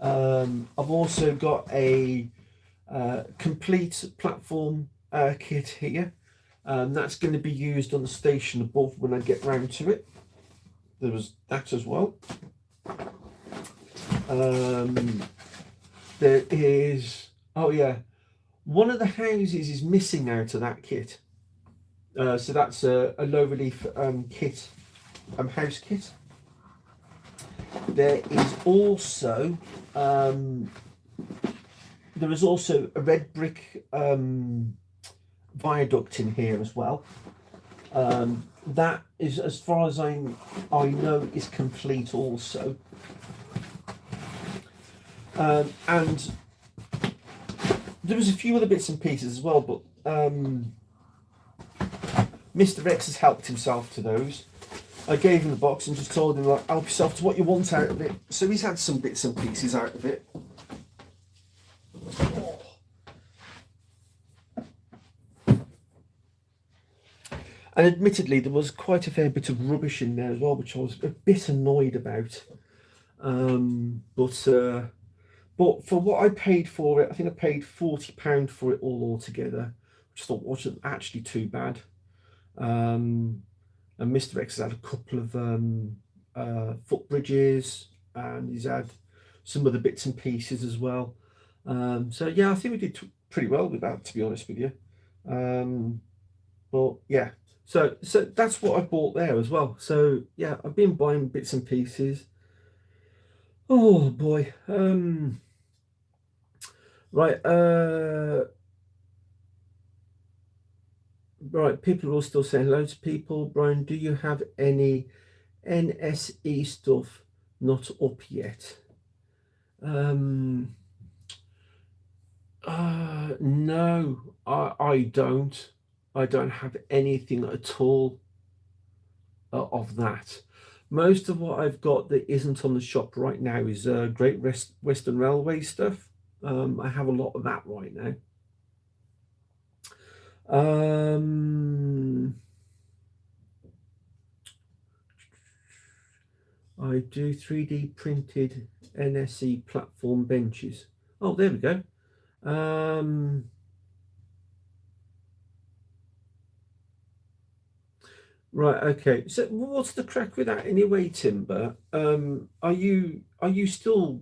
Speaker 1: I've also got a complete platform kit here. That's going to be used on the station above when I get round to it. There was that as well. There is, oh yeah, one of the houses is missing out of that kit. So that's a low relief kit, house kit. There is also a red brick viaduct in here as well. That is, as far as I know, is complete also. And there was a few other bits and pieces as well, but Mr. X has helped himself to those. I gave him the box and just told him, like, help yourself to what you want out of it. So he's had some bits and pieces out of it. And admittedly, there was quite a fair bit of rubbish in there as well, which I was a bit annoyed about. But for what I paid for it, I think I paid £40 for it all altogether, which I thought wasn't actually too bad. And Mr. X has had a couple of footbridges, and he's had some other bits and pieces as well. So yeah, I think we did pretty well with that, to be honest with you. But yeah, so that's what I bought there as well. So yeah, I've been buying bits and pieces. Oh boy. Right. Right. People are all still saying hello to people. Brian, do you have any NSE stuff not up yet? No, I don't. I don't have anything at all of that. Most of what I've got that isn't on the shop right now is Great Western Railway stuff. I have a lot of that right now. I do 3D printed NSE platform benches. Oh, there we go. Right, okay. So what's the crack with that anyway, Timber? Are you still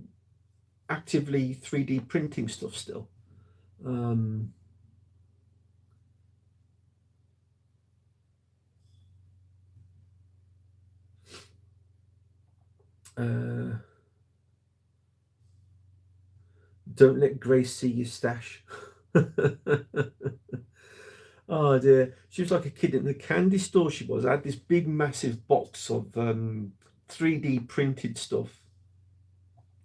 Speaker 1: actively 3D printing stuff still? Don't let Grace see your stash. Oh dear, she was like a kid in the candy store. She was. I had this big, massive box of 3D printed stuff,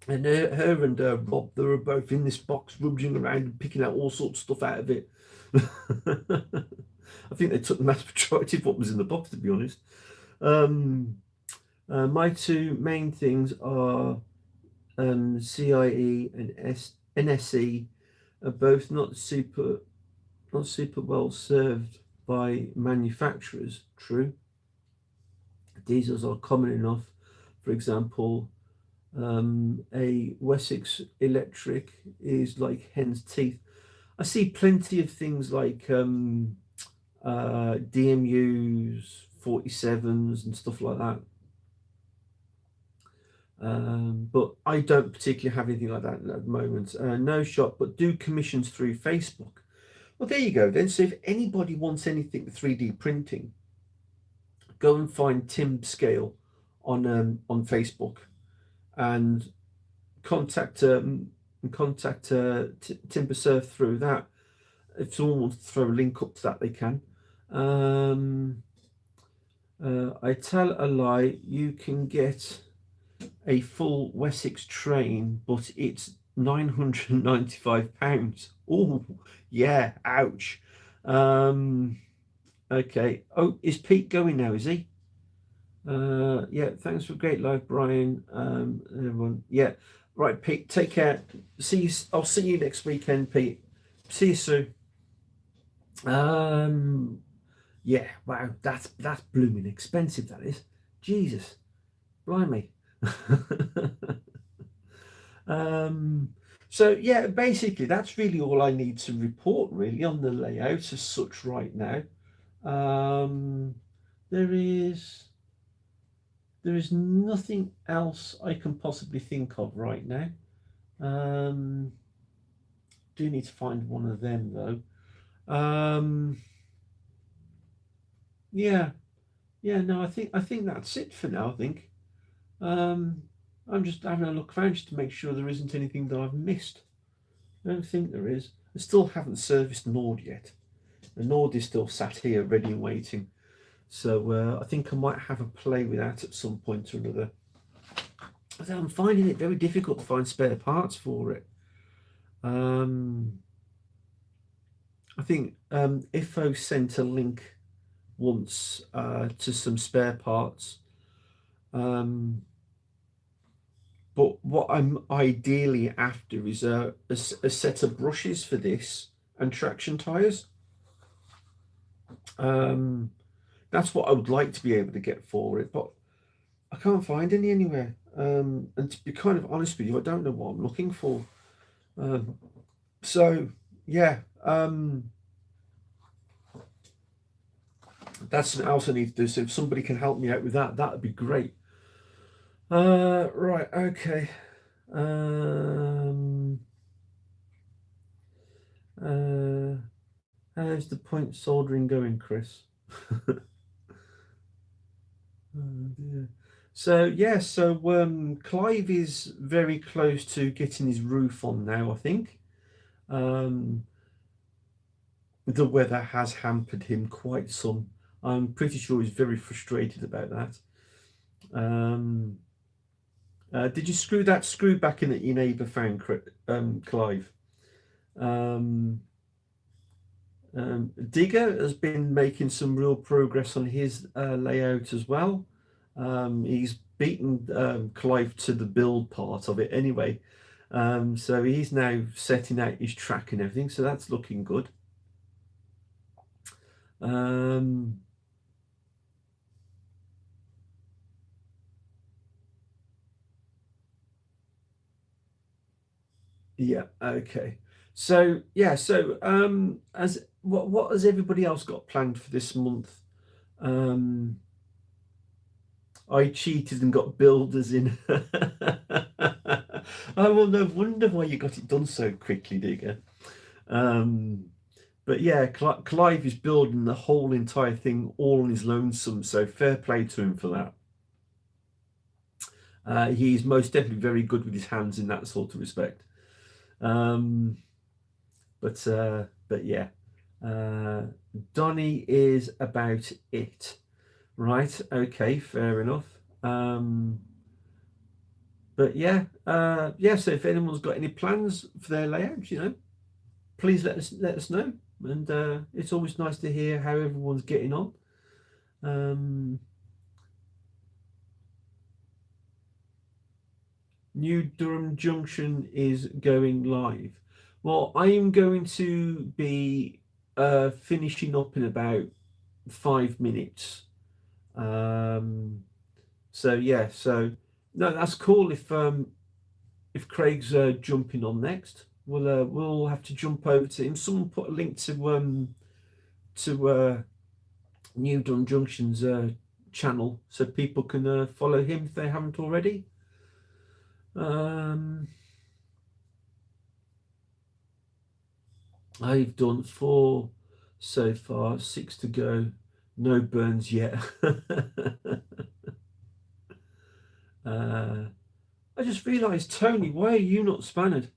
Speaker 1: and her and Rob, they were both in this box, rummaging around and picking out all sorts of stuff out of it. I think they took the mass majority of what was in the box, to be honest. My two main things are CIE and NSE are both not super well served by manufacturers. True. Diesels are common enough. For example, a Wessex electric is like hen's teeth. I see plenty of things like DMUs, 47s, and stuff like that. But I don't particularly have anything like that at the moment. No shop, but do commissions through Facebook. Well, there you go then. So if anybody wants anything 3D printing, go and find Tim Scale on Facebook and contact Timbersurf through that. If someone wants to throw a link up to that, they can. I tell a lie. You can get a full Wessex train, but it's £995. Oh, yeah, ouch. Okay. Oh, is Pete going now? Is he? Yeah. Thanks for a great live, Brian. Everyone. Yeah. Right, Pete. Take care. See you. I'll see you next weekend, Pete. See you soon. Yeah. Wow. That's blooming expensive. That is. Jesus. Blimey. So yeah, basically that's really all I need to report really on the layout as such right now. There is nothing else I can possibly think of right now. Do need to find one of them though. Yeah, no, I think that's it for now, I think. I'm just having a look around just to make sure there isn't anything that I've missed. I don't think there is. I still haven't serviced Nord yet. The Nord is still sat here ready and waiting. So I think I might have a play with that at some point or another. Although I'm finding it very difficult to find spare parts for it. I think IFO sent a link once to some spare parts. But what I'm ideally after is a set of brushes for this and traction tyres. That's what I would like to be able to get for it, but I can't find any anywhere. And to be kind of honest with you, I don't know what I'm looking for. So yeah, that's something else I need to do. So if somebody can help me out with that, that'd be great. Right, okay. How's the point soldering going, Chris? Oh, dear. So yeah, so Clive is very close to getting his roof on now, I think. Um, the weather has hampered him quite some. I'm pretty sure he's very frustrated about that. Did you screw that screw back in that your neighbour found, Clive? Digger has been making some real progress on his layout as well. He's beaten Clive to the build part of it anyway. So he's now setting out his track and everything, so that's looking good. Yeah, okay. So yeah, so as what has everybody else got planned for this month? I cheated and got builders in. I will no wonder why you got it done so quickly, Digger. But yeah, Clive is building the whole entire thing all on his lonesome, so fair play to him for that. He's most definitely very good with his hands in that sort of respect. But yeah, Donny is about it. Right, okay, fair enough. But yeah, so if anyone's got any plans for their layouts, please let us know. And it's always nice to hear how everyone's getting on. New Durham Junction is going live. Well, I am going to be finishing up in about 5 minutes. So yeah, so no, that's cool. If Craig's jumping on next, we'll have to jump over to him. Someone put a link to New Dun Junction's channel, so people can follow him if they haven't already. I've done 4 so far, 6 to go. No burns yet. I just realised, Tony, why are you not spannered?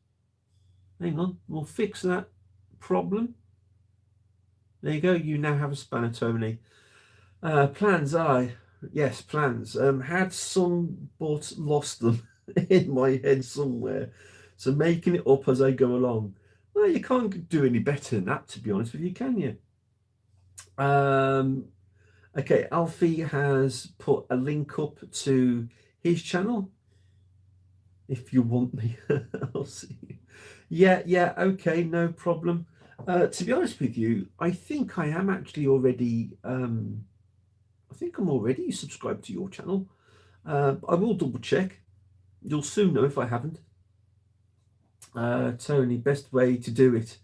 Speaker 1: Hang on, we'll fix that problem. There you go. You now have a spanner, Tony. Plans, yes, plans. Had some, but lost them in my head somewhere. So making it up as I go along. Well, you can't do any better than that, to be honest with you, can you? Okay, Alfie has put a link up to his channel. If you want me, I'll see. Yeah, okay, no problem. To be honest with you, I think I am actually already. I think I'm already subscribed to your channel. I will double check. You'll soon know if I haven't. Tony, best way to do it.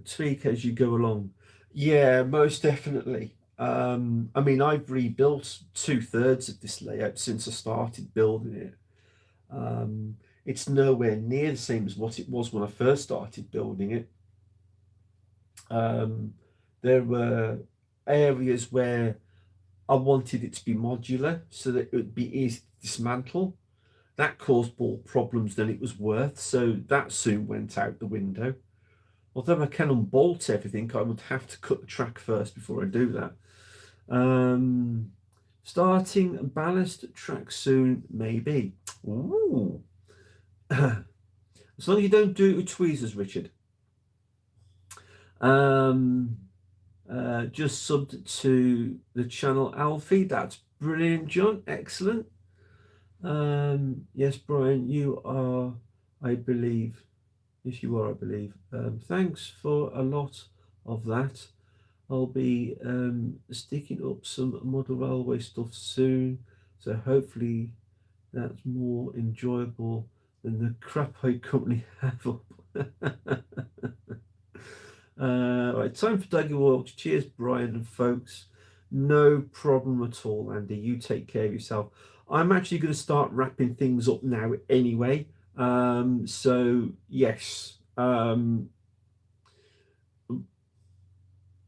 Speaker 1: Tweak as you go along. Yeah, most definitely. I mean, I've rebuilt 2/3 of this layout since I started building it. It's nowhere near the same as what it was when I first started building it. There were areas where I wanted it to be modular so that it would be easy to dismantle. That caused more problems than it was worth, so that soon went out the window. Although I can unbolt everything, I would have to cut the track first before I do that. Starting ballast track soon, maybe. Ooh. As long as you don't do it with tweezers, Richard. Just subbed to the channel Alfie. That's brilliant, John. Excellent. Yes, Brian, you are, I believe. Yes, you are, I believe. Thanks for a lot of that. I'll be sticking up some model railway stuff soon, so hopefully that's more enjoyable than the crap I currently have up. Right, time for Dougie Walks. Cheers, Brian and folks. No problem at all, Andy. You take care of yourself. I'm actually going to start wrapping things up now anyway. So yes.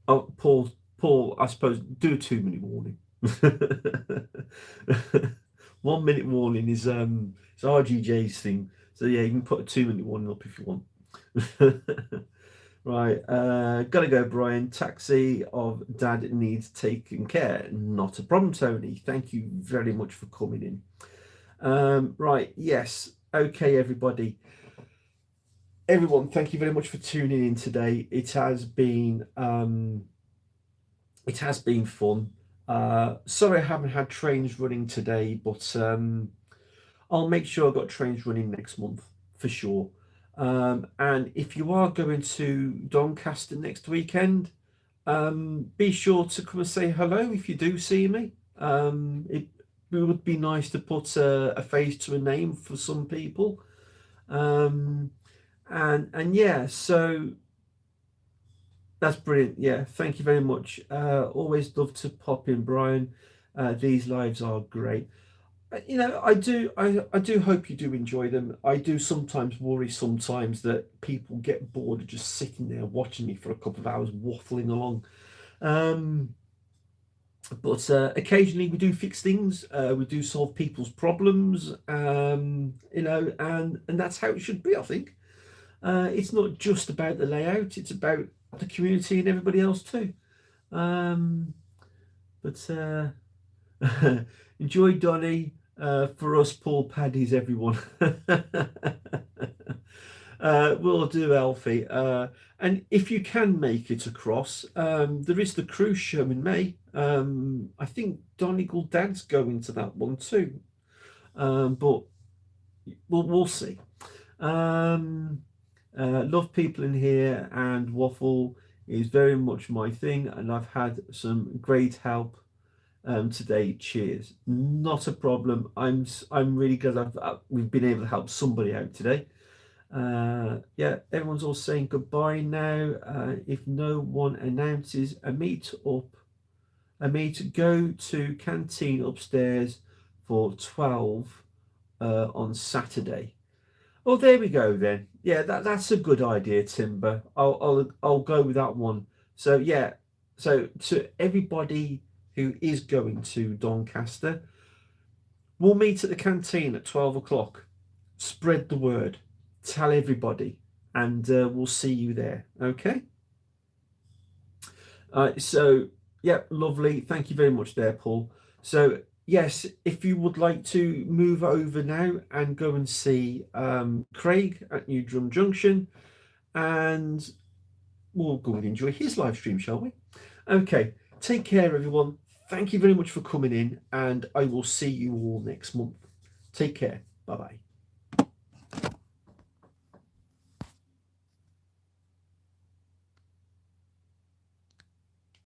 Speaker 1: Oh, Paul, I suppose do a 2-minute warning. 1 minute warning is it's RGJ's thing. So yeah, you can put a 2-minute warning up if you want. Right, gotta go, Brian. Taxi of Dad needs taken care. Not a problem, Tony. Thank you very much for coming in. Right, yes. Okay, everybody. Everyone, thank you very much for tuning in today. It has been fun. Sorry I haven't had trains running today, but I'll make sure I've got trains running next month for sure. And if you are going to Doncaster next weekend, be sure to come and say hello if you do see me. It would be nice to put a face to a name for some people. And yeah, so that's brilliant. Yeah, thank you very much. Always love to pop in, Brian. These lives are great. You know, I do hope you do enjoy them. I do sometimes worry sometimes that people get bored of just sitting there watching me for a couple of hours waffling along. But occasionally we do fix things. We do solve people's problems. You know, and that's how it should be, I think. It's not just about the layout, it's about the community and everybody else too. But enjoy Donny. For us, Paul Paddies, everyone. We'll do, Alfie. And if you can make it across, there is the cruise show in May. I think Donegal Dad's going to that one too. But we'll see. Love people in here, and waffle is very much my thing, and I've had some great help today. Cheers. Not a problem. I'm really glad we've been able to help somebody out today. Yeah, everyone's all saying goodbye now. If no one announces a meet up Amit, go to canteen upstairs for 12 on Saturday. Oh, there we go then. Yeah, that's a good idea, Timber. I'll go with that one. So yeah, so to everybody who is going to Doncaster, we'll meet at the canteen at 12 o'clock. Spread the word, tell everybody, and we'll see you there. Okay. So yeah, lovely. Thank you very much there, Paul. So yes, if you would like to move over now and go and see Craig at New Drum Junction, and we'll go and enjoy his live stream, shall we? Okay, take care, everyone. Thank you very much for coming in, and I will see you all next month. Take care. Bye bye.